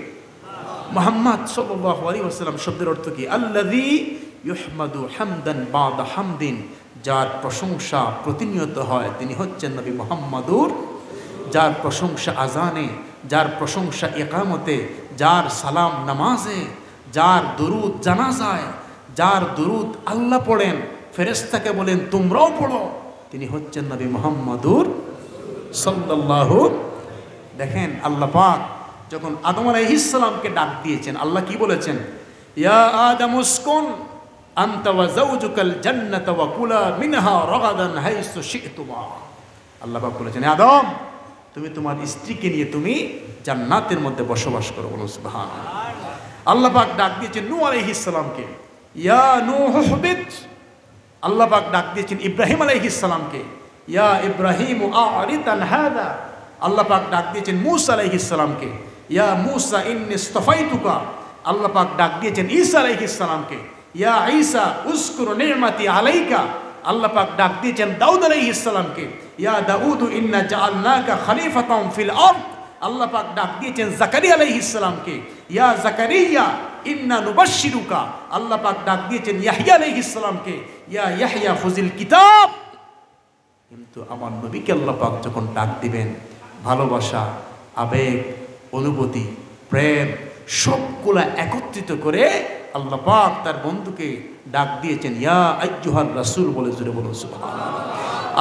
মুহাম্মদ সাল্লাল্লাহু আলাইহি ওয়াসাল্লাম শব্দের অর্থ কি? আল্লাযী ইউহমাদু হামদান বাদা হামদিন, যার প্রশংসা প্রতিনিয়ত হয় তিনি হচ্ছেন নবী মুহাম্মাদুর। যার প্রশংসা আজানে, যার প্রশংসা ইকামতে, যার সালাম নামাজে, যার দুরুদ জানাজায়, যার দুরুদ আল্লাহ পড়েন, ফেরেশতাকে বলেন তোমরাও পড়ো, তিনি হচ্ছেন নবী মুহাম্মাদুর সাল্লাল্লাহু। দেখেন আল্লাহ পাক যখন আদম আলাইহিস সালামকে ডাক দিয়েছেন, আল্লাহ কি বলেছেন? ইয়া আদম উসকুন আনতা ওয়া যাওজুকাল জান্নাতা ওয়া কুলা মিনহা রাগাদান হাইসু শি'তুমা। আল্লাহ পাক বলেছেন, আদম তুমি তোমার স্ত্রীকে নিয়ে তুমি জান্নাতের মধ্যে বসবাস করো। বলুন সুবহানাল্লাহ। আল্লাহ পাক ডাক দিয়েছেন নূহ আলাইহিস সালামকে, ইয়া নূহ হুবিত। আল্লাহ পাক ডাক দিয়েছেন ইব্রাহিম আলাইহিস সালামকে, ইয়া ইব্রাহিম আ'রিদ আন হাদা। আল্লাহ পাক ডাক দিয়েছেন মূসা আলাইহিস সালামকে, ইয়া মূসা ইন্নী ইসতাফাইতুকা। আল্লাহ পাক ডাক দিয়েছেন ঈসা আলাইহিস সালামকে, ইয়া ঈসা উযকুর নি'মাতি আলাইকা। আল্লাহ পাক ডাক দিয়েছেন দাউদ আলাইহিস সালামকে, ইয়া দাউদ ইন্না জাআলনাকা খলিফাতান ফিল আরদ। আল্লাহ পাক ডাক দিয়েছেন জাকারিয়া আলাইহিস সালামকে, ইয়া জাকারিয়া ইন্না নুবাশশিরুকা। আল্লাহ পাক ডাক দিয়েছেন ইয়াহইয়া আলাইহিস সালামকে, ইয়া ইয়াহইয়া খুযিল কিতাব। কিন্তু আমার নবীকে আল্লাহ পাক যখন ডাক দিবেন, ভালোবাসা, আবেগ, অনুভূতি, প্রেম সবগুলা একত্রিত করে আল্লাহ পাক তার বন্ধুকে ডাক দিয়েছেন ইয়া আইয়ুহার রাসূল বলে, জোরে বলুন সুবহানাল্লাহ।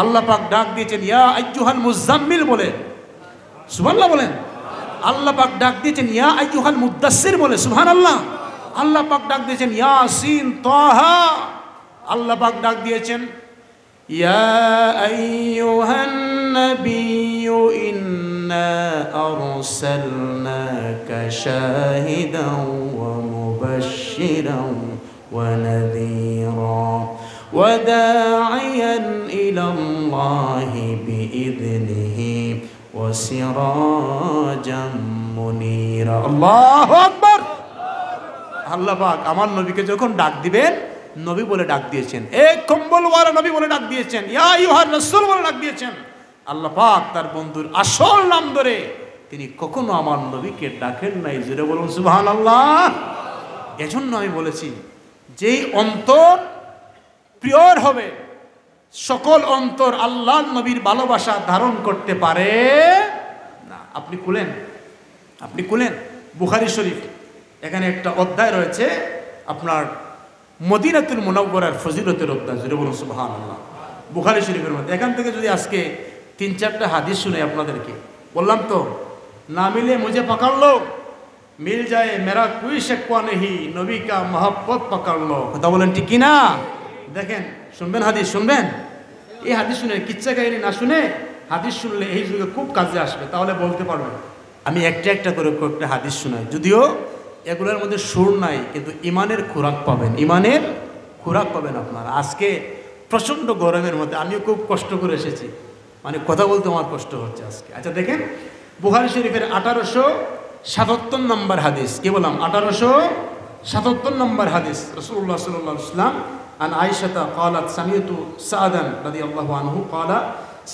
আল্লাহ পাক ডাক দিয়েছেন ইয়া আইয়ুহাল মুজাম্মিল বলে, সুবহানাল্লাহ বলেন। আল্লাহ পাক ডাক দিয়েছেন ইয়া আইয়ুহাল মুদ্দাসসির বলে, সুবহানাল্লাহ। আল্লাহ পাক ডাক দিয়েছেন ইয়াসিন তাহা। আল্লাহ পাক ডাক দিয়েছেন ইয়া আইয়ুহান নাবিয়্যু ইন্না আরসালনাকা শাহিদাও ওয়া মুবাশশিরাও ওয়া নাযীরা ওয়া দা'iয়ান ইলাল্লাহি বিইذনিহি ওয়া সিরাজাম মুনীরা। আল্লাহু আকবার। আল্লাহ পাক আমার নবীকে যখন ডাক দিবেন, নবী বলে ডাক দিয়েছেন, এক কম্বলওয়ালা নবী বলে ডাক দিয়েছেন, ইয়া আইয়ুহার রাসূল বলে ডাক দিয়েছেন। আল্লাহ পাক তার বন্ধুর আসল নাম ধরে তিনি কখনো আমার নবীকে ডাকেন নাই, জোরে বলুন সুবহানাল্লাহ। এজন্য আমি বলেছি যেই অন্তর পিওর হবে, সকল অন্তর আল্লাহর নবীর ভালোবাসা ধারণ করতে পারে না। আপনি খুলেন বুখারী শরীফ, এখানে একটা অধ্যায় রয়েছে আপনার মদিনাতুল মুনাওয়ারার ফজিলতের অধ্যায়, জোরে বলুন সুবহানাল্লাহ। বুখারী শরীফের মধ্যে এখান থেকে যদি আজকে 3-4টা হাদিস শুনে আপনাদেরকে, বললাম তো না মিলে মুঝে পকড় লো, মিল যায় মেরা কোই শিকওয়া নেহি, নবী কা মোহাব্বত পকড় লো। কথা বলেন ঠিক কিনা? দেখেন, শুনবেন হাদিস, শুনবেন। এই হাদিস শুনে, কিচ্ছা কাহিনী না শুনে হাদিস শুনলে এই যুগে খুব কাজে আসবে, তাহলে বলতে পারবেন। আমি একটা করে কয়েকটা হাদিস শোনাই, যদিও এগুলোর মধ্যে সুর নাই, কিন্তু ইমানের খোরাক পাবেন, ইমানের খোরাক পাবেন আপনারা। আজকে প্রচণ্ড গরমের মধ্যে আমিও খুব কষ্ট করে এসেছি, মানে কথা বলতে আমার কষ্ট হচ্ছে আজকে। আচ্ছা দেখেন, বুখারী শরীফের 1877 নম্বর হাদিস, কি বললাম 1877 নম্বর হাদিস। রাসূলুল্লাহ সাল্লাল্লাহু আলাইহি ওয়াসাল্লাম আন আয়েশা قالت سمعت سعدا رضي الله عنه قال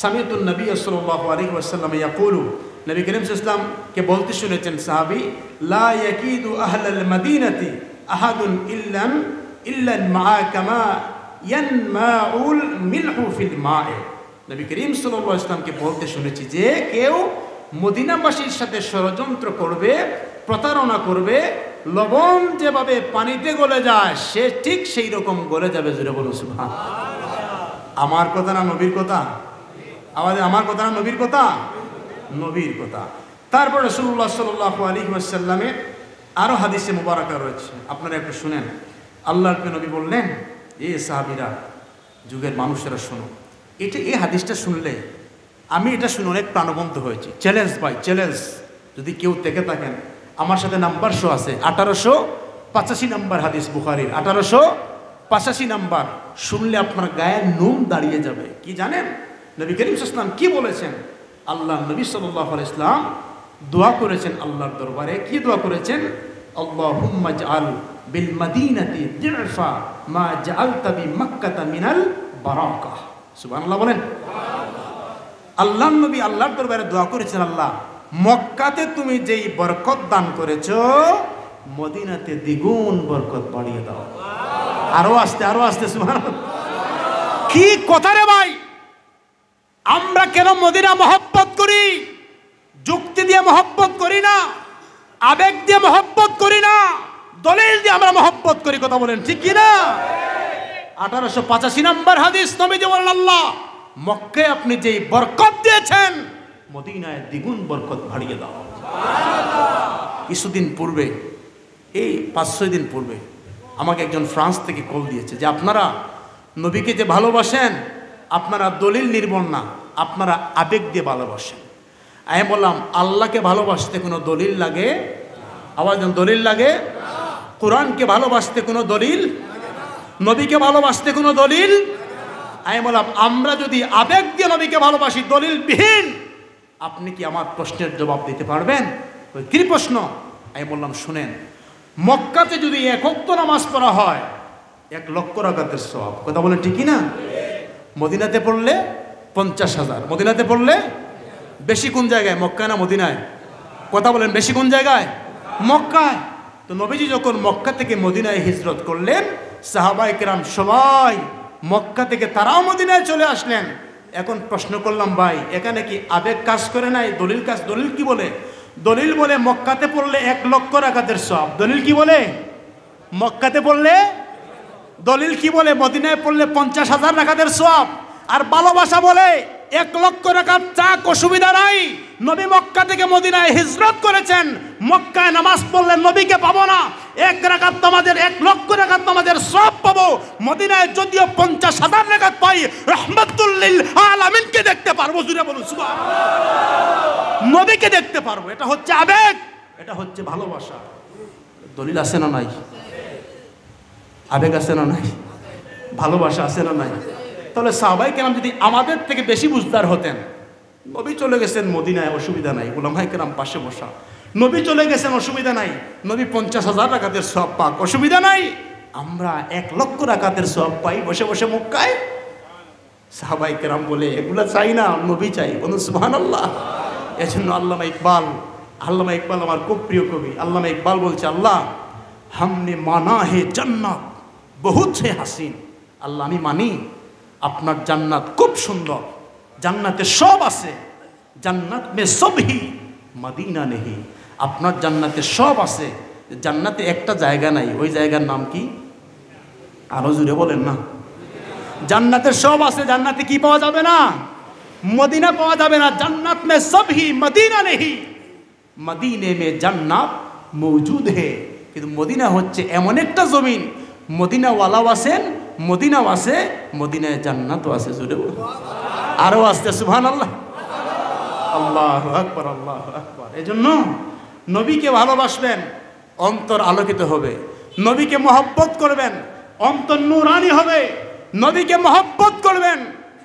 سمعت النبي صلى الله عليه وسلم يقول, নবী করিম সাল্লাল্লাহু আলাইহি ওয়াসাল্লাম কে বলতে শুনেছেন সাহাবী, লা ইয়াকিদু আহলাল মাদিনাতি আহাদুন ইল্লা মা কামা ইয়ানমাউল মিলহু ফিল মায়ে। নবী করিম সাল্লাল্লাহু আলাইহি ওয়াসাল্লাম কে বলতে শুনেছি যে কেউ মদিনাবাসীর সাথে ষড়যন্ত্র করবে, প্রতারণা করবে, লবণ যেভাবে পানিতে গলে যায় সে ঠিক সেই রকম গলে যাবে, জোরে বলুন সুবহানাল্লাহ। আমার কথা না নবীর কথা? আওয়াজে আমার কথা না নবীর কথা? নবীর কথা। তারপর রাসূলুল্লাহ সাল্লাল্লাহু আলাইহি ওয়াসাল্লামের আরো হাদিসে মুবারাকা রয়েছে, আপনারা একটু শুনেন। আল্লাহর নবী বললেন, এ সাহাবীরা, যুগের মানুষেরা শোনো, এই হাদিসটা শুনলে আমি এটা শুনে অনেক প্রাণবন্ত হয়েছি। চ্যালেঞ্জ ভাই, চ্যালেঞ্জ। যদি কেউ থেকে থাকেন আমার সাথে নাম্বার শো আছে, 1885 নম্বর হাদিস বুখারীর, 1885 নাম্বার। শুনলে আপনার গায়ের নোম দাঁড়িয়ে যাবে। কি জানেন নবী করিম সাল্লাল্লাহু আলাইহি ওয়াসাল্লাম কি বলেছেন? আল্লাহ নবী সাল্লাল্লাহু আলাইহি ওয়াসাল্লাম দোয়া করেছেন আল্লাহর দরবারে। কি দোয়া করেছেন? আল্লাহুম্মা জাআল বিল মাদিনাতি দি'ফা মা জাআলতা বি মক্কাতা মিনাল বারাকাহ। সুবহানাল্লাহ বলেন। আল্লাহ নবী আল্লাহর দরবারে দোয়া করেছেন, আল্লাহ মক্কাতে তুমি যেই বরকত দান করেছো, মদিনাতে দ্বিগুণ বরকত বাড়িয়ে দাও। আরো আস্তে সুবহানাল্লাহ। কি কথা রে ভাই! আমরা কেন মদিনা মহব্বত করি? যুক্তি দিয়ে মহব্বত করি না, আবেগ দিয়ে মহব্বত করি না, দলিল দিয়ে আমরা মহব্বত করি। কথা বলেন ঠিক কি না? 1885 নম্বর হাদিস, নবীজি বলেন, আল্লাহ মক্কায় আপনি যেই বরকত দিয়েছেন, মদিনায় দ্বিগুণ বরকত বাড়িয়ে দাও। কিছুদিন পূর্বে, এই 5-6 দিন পূর্বে আমাকে একজন ফ্রান্স থেকে কল দিয়েছে যে আপনারা নবীকে যে ভালোবাসেন, আপনারা দলিল নির্ভর না, আপনারা আবেগ দিয়ে ভালোবাসেন। আমি বললাম, আল্লাহকে ভালোবাসতে কোনো দলিল লাগে? আওয়াজ দেন, দলিল লাগে? কোরআনকে ভালোবাসতে কোনো দলিল? নবীকে ভালোবাসতে কোনো দলিল? আমি বললাম, আমরা যদি আবেগ দিয়ে নবীকে ভালোবাসি, দলিল বিহীন, আপনি কি আমার প্রশ্নের জবাব দিতে পারবেন? কি প্রশ্ন? আমি বললাম, শুনেন, মক্কাতে যদি 1 ওয়াক্ত নামাজ পড়া হয় 1 লক্ষ রাকাতের সওয়াব। কথা বলেন ঠিকই না? মদিনাতে পড়লে 50,000। মদিনাতে পড়লে বেশি কোন জায়গায়, মক্কা না মদিনায়? কথা বলেন, বেশি কোন জায়গায়? মক্কায়। তো নবীজি যখন মক্কা থেকে মদিনায় হিজরত করলেন, সাহাবায়ে কেরাম সবাই মক্কা থেকে তারাও মদিনায় চলে আসলেন। এখন প্রশ্ন করলাম, ভাই এখানে কি আবেগ কাজ করে নাই, দলিল কাজ? দলিল কি বলে? দলিল বলে মক্কাতে পড়লে 1 লক্ষ রাকাতের সওয়াব। দলিল কি বলে? মক্কাতে পড়লে দলিল কি বলে? মদিনায় পড়লে 50,000 রাকাতের সওয়াব। আর ভালোবাসা বলে 1 লক্ষ রাকাত চাক, অসুবিধা নাই। নবী মক্কা থেকে মদিনায় হিজরত করেছেন, মক্কায় নামাজ পড়লে নবীকে পাবো না, 1 রাকাত তোমাদের 1 লক্ষ রাকাত তোমাদের সওয়াব পাবো। মদিনায় যদিও 50,000 রাকাত পাই, রাহমাতুল লিল আলামিনকে দেখতে পারবো। জুড়ে বলুন সুবহানাল্লাহ। নবীকে দেখতে পারবো। এটা হচ্ছে আবেগ, এটা হচ্ছে ভালোবাসা। দলিল আছে না নাই? আবেগ আছে না নাই? ভালোবাসা আছে না নাই? তাহলে সাহাবায়ে কেরাম যদি আমাদের থেকে বেশি বুঝদার হতেন, নবী চলে গেছেন মদিনায়, অসুবিধা নাই, উলামায়ে কেরাম পাশে বসা, নবী চলে গেছেন অসুবিধা নাই, নবী 50,000 রাকাতের সওয়াব পাক, অসুবিধা নাই, আমরা 1 লক্ষ রাকাতের সওয়াব পাই বসে বসে মক্কায়। সাহাবায়ে কেরাম বলে এগুলা চাই না, নবী চাই। বলুন সুবহানাল্লাহ। এজন্য আল্লামা ইকবাল আমার খুব প্রিয় কবি, আল্লামা ইকবাল বলছে, আল্লাহ हमने माना है जन्नत बहुत है हसीन। আল্লাহ আমি মানি আপনার জান্নাত খুব সুন্দর, জান্নাতে সব আছে, জান্নাত মে সব হি মদিনা নেহি। আপনার জান্নাতে সব আছে, জান্নাতে একটা জায়গা নাই, ওই জায়গার নাম কি? আরো জুড়ে বলেন না। জান্নাতে সব আছে, জান্নাতে কি পাওয়া যাবে না? মদিনা পাওয়া যাবে না। জান্নাত মে সব হি মদিনা নেহি, মদিনে মে জান্নাত মৌজুদ হে। কিন্তু মদিনা হচ্ছে এমন একটা জমিন, মদিনাওয়ালাও আছেন, মদিনাও আছে, মদিনায় জান্নাতও আছে। জুড়ে আরো আসতে সুবহানাল্লাহ। আল্লাহু আকবার, আল্লাহু আকবার। এজন্য নবীকে ভালোবাসবেন, অন্তর আলোকিত হবে। নবীকে মহব্বত করবেন, অন্তর নূরানি হবে। নবীকে মহব্বত করবেন,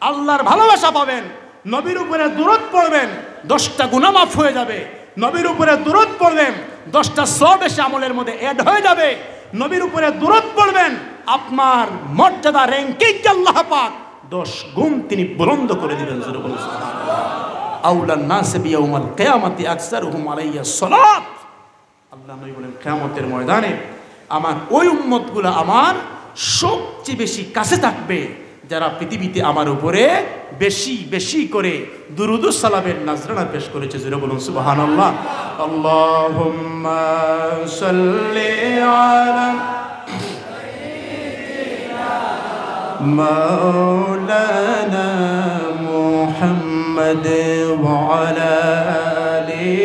আল্লাহর ভালোবাসা পাবেন। নবীর উপরে দুরূদ পড়বেন, 10টা গুনাহ মাফ হয়ে যাবে। নবীর উপরে দুরূদ পড়বেন, 10টা সওয়াব এসে আমলের মধ্যে অ্যাড হয়ে যাবে। নবীর উপরে দুরূদ পড়বেন, আপনার মর্যাদা র্যাঙ্কিং আল্লাহ পাক 10 গুণ তিনি বুলন্দ করে দিবেন। জোরে বলুন সুবহানাল্লাহ। আউলান নাস বিয়াউমাল কিয়ামতি আকসারুহুম আলাইয়া সালাত। আল্লাহ নবী বলেন, কিয়ামতের ময়দানে আমার ওই উম্মতগুলো আমার সবচেয়ে বেশি কাছে থাকবে যারা পৃথিবীতে আমার উপরে বেশি বেশি করে দুরূদ ও সালামের নাজরানা পেশ করেছে। জোরে বলুন সুবহানাল্লাহ। আল্লাহুম্মা সাল্লি আলা মাওলানা মুহাম্মদ ওয়া আলা আলি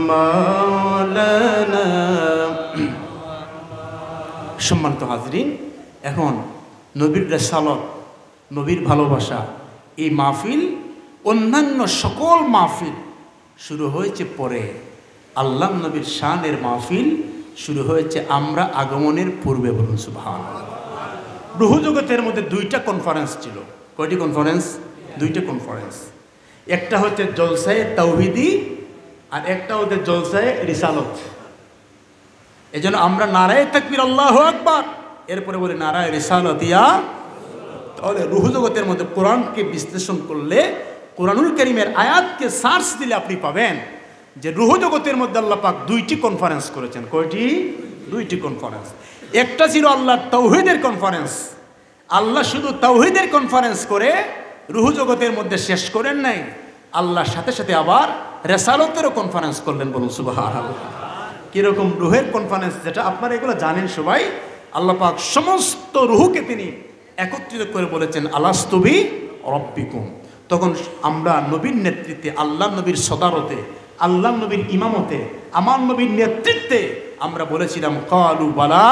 মাওলানা। সম্মানিত হাজরিন, এখন নবীর রিসালাত, নবীর ভালোবাসা, এই মাহফিল অন্যান্য সকল মাহফিল শুরু হয়েছে পরে। আল্লাহ নবীর শানের মাহফিল শুরু হয়েছে আমরা আগমনের পূর্বে। বলুন সুবহানাল্লাহ। রূহ জগতের মধ্যে 2টা কনফারেন্স ছিল। কয়টি কনফারেন্স? 2টা কনফারেন্স। একটা হচ্ছে জলসায়ে তাওহীদি আর একটা হচ্ছে জলসায়ে রিসালাত। এজন্য আমরা নারায়ে তাকবীর আল্লাহু আকবার, এরপরে বলি নারায়ে রিসালাতিয়া। তাহলে রূহ জগতের মধ্যে কোরআনকে বিশ্লেষণ করলে, কোরআনুল কারীমের আয়াতকে সার্চ দিলে আপনি পাবেন যে রূহ জগতের মধ্যে আল্লাহ পাক 2টি কনফারেন্স করেছেন। কয়টি? 2টি কনফারেন্স। একটা ছিল আল্লাহর তাওহীদের কনফারেন্স। আল্লাহ শুধু তাওহীদের কনফারেন্স করে রূহ জগতের মধ্যে শেষ করেন নাই, আল্লাহর সাথে সাথে আবার রিসালাতেরও কনফারেন্স করলেন। বলুন সুবহানাল্লাহ। কিরকম রূহের কনফারেন্স? যেটা আপনারা এগুলো জানেন সবাই। আল্লাহ পাক সমস্ত রূহকে তিনি একত্রিত করে বলেছেন আলাস্তু বি রাব্বিকুম। তখন আমরা নবীর নেতৃত্বে, আল্লাহ নবীর সদারতে, আল্লাহ নবীর ইমামতে, আমার নবীর নেতৃত্বে আমরা বলেছিলাম ক্বালু বালা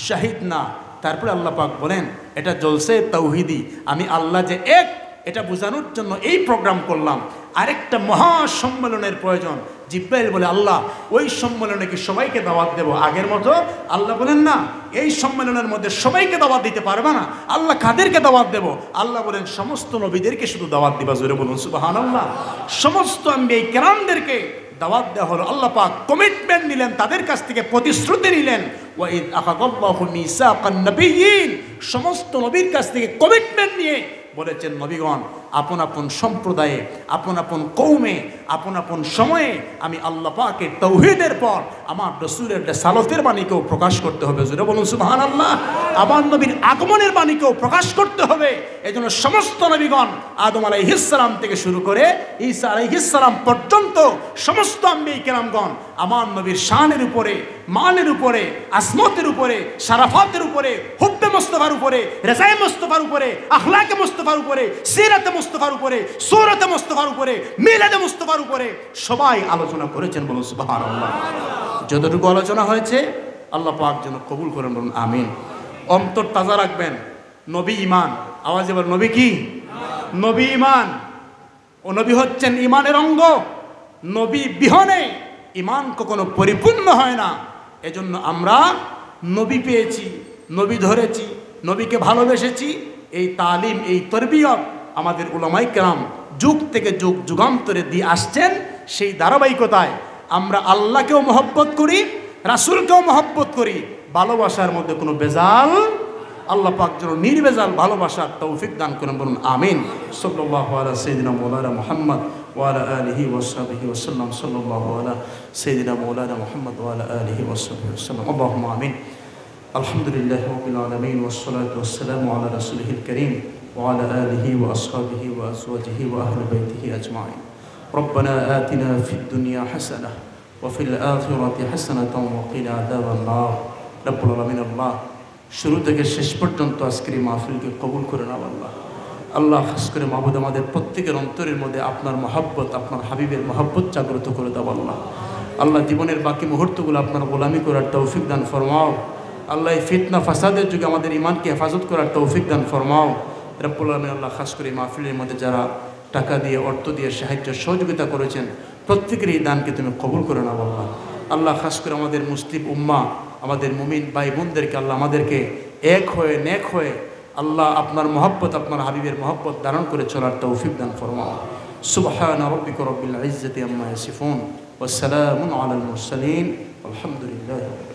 শাহিদনা। তারপরে আল্লাহ পাক বলেন এটা জলসে তাওহীদি, আমি আল্লাহ যে এক, এটা বোঝানোর জন্য এই প্রোগ্রাম করলাম। আরেকটা মহা সম্মেলনের প্রয়োজন। জিব্রাইল বলে, আল্লাহ ওই সম্মেলনে কি সবাইকে দাওয়াত দেব আগের মতো? আল্লাহ বলেন না, এই সম্মেলনের মধ্যে সবাইকে দাওয়াত দিতে পারবে না। আল্লাহ কাদেরকে দাওয়াত দেব? আল্লাহ বলেন সমস্ত নবীদেরকে শুধু দাওয়াত দিবা। জোরে বলুন সুবহানাল্লাহ। সমস্ত আম্বিয়া কেরামদেরকে দাওয়াত দেওয়া হলো। আল্লাহ পাক কমিটমেন্ট নিলেন, তাদের কাছ থেকে প্রতিশ্রুতি নিলেন। ওয়াইদ আখাযাল্লাহু মিসাকান নাবিয়্যিন, সমস্ত নবীর কাছ থেকে কমিটমেন্ট নিয়ে বলেছেন নবীগণ আপন আপন সম্প্রদায়ে, আপন আপন কৌমে, আপন আপন সময়ে আমি আল্লাহ পাকের তাওহীদের পর আমার রাসূলের রিসালাতের বাণীকেও প্রকাশ করতে হবে। জোরে বলুন সুবহানাল্লাহ। আমার নবীর আগমনের বাণীকেও প্রকাশ করতে হবে। এজন্য সমস্ত নবীগণ আদম আলাইহিস সালাম থেকে শুরু করে ঈসা আলাইহিস সালাম পর্যন্ত সমস্ত আম্বিয়া কেরামগণ আমার নবীর শানের উপরে, মানের উপরে, আসমতের উপরে, শারাফাতের উপরে, হুব্বে মুস্তাফার উপরে, রেজায়ে মুস্তাফার উপরে, আখলাকে মুস্তাফার উপরে, সিরাতে মুস্তাফার উপরে, সূরাতে মুস্তাফার উপরে, মিলাদে মুস্তাফার উপরে সবাই আলোচনা করেছেন। বলুন সুবহানাল্লাহ। যতটুকু আলোচনা হয়েছে আল্লাহ পাক যেন কবুল করেন। বলুন আমিন। অন্তর তাজা রাখবেন। নবী ঈমান, আওয়াজ এবার নবী কি? নবী ঈমান। ও নবী হচ্ছেন ঈমানের অঙ্গ। নবী বিহনে ঈমান কখনো পরিপূর্ণ হয় না। এজন্য আমরা নবী পেয়েছি, নবী ধরেছি, নবীকে ভালোবেসেছি। এই তালিম, এই তরবিয়ত আমাদের উলামায়ে কেরাম যুগ থেকে যুগ যুগান্তরে দিয়ে আসছেন। সেই ধারাবাহিকতায় আমরা আল্লাহকেও মহব্বত করি, রাসূলকেও মহব্বত করি। ভালোবাসার মধ্যে কোনো বেজাল, আল্লাহ পাক যেন নির্বেজাল ভালোবাসার তৌফিক দান করেন। বলুন আমিন। সাল্লাল্লাহু আলা সাইয়্যিদিনা মাওলানা মুহাম্মদ ওয়া আলা আলিহি ওয়া সাহবিহি ওয়া সাল্লাম। সাল্লাল্লাহু আলা সাইয়্যিদিনা মাওলানা মুহাম্মদ ওয়া আলা আলিহি ওয়া সাহবিহি ওয়া সাল্লাম। আল্লাহুম্মা আমিন। আলহামদুলিল্লাহি রাব্বিল আলামিন ওয়াস সালাতু ওয়াস সালামু আলা রাসূলিহিল কারীম ওয়া আলা আলিহি ওয়া আসহাবিহি ওয়া আজওয়াজিহি ওয়া আহলি বাইতিহি আজমাইন। রব্বানা আতিনা ফিদ দুনিয়া হাসানাহ ওয়া ফিল আখিরাতি হাসানাতাও ওয়া কিনা আযাবান নার। রব্বুল আলামিন আল্লাহ শুরু থেকে শেষ পর্যন্ত আজকের এই মাহফিলকে কবুল করে নাও আল্লাহ। আল্লাহ খাস করে মাহবুদ আমাদের প্রত্যেকের অন্তরের মধ্যে আপনার মহব্বত, আপনার হাবিবের মহব্বত জাগ্রত করে দাও আল্লাহ। আল্লাহ জীবনের বাকি মুহূর্তগুলো আপনার গোলামি করার তৌফিক দান ফরমাও আল্লাহ। এই ফিতনা ফাসাদের যুগে আমাদের ইমানকে হেফাজত করার তৌফিক দান ফরমাও রব্বুল আলামিন আল্লাহ। খাস করে এই মাহফিলের মধ্যে যারা টাকা দিয়ে, অর্থ দিয়ে সাহায্য সহযোগিতা করেছেন প্রত্যেকের এই দানকে তুমি কবুল করে নাও আল্লাহ। আল্লাহ খাস করে আমাদের মুসলিম উম্মাহ, আমাদের মুমিন ভাই বোনদেরকে আল্লাহ আমাদেরকে এক হয়ে, নেক হয়ে আল্লাহ আপনার মহব্বত, আপনার হাবিবের মহব্বত ধারণ করে চলার তৌফিক দান ফরমাও। সুবহানা রাব্বিকা রাব্বিল ইজ্জাতি আম্মা ইয়াসিফুন ওয়া সালামুন আলাল মুরসালিন আলহামদুলিল্লাহি।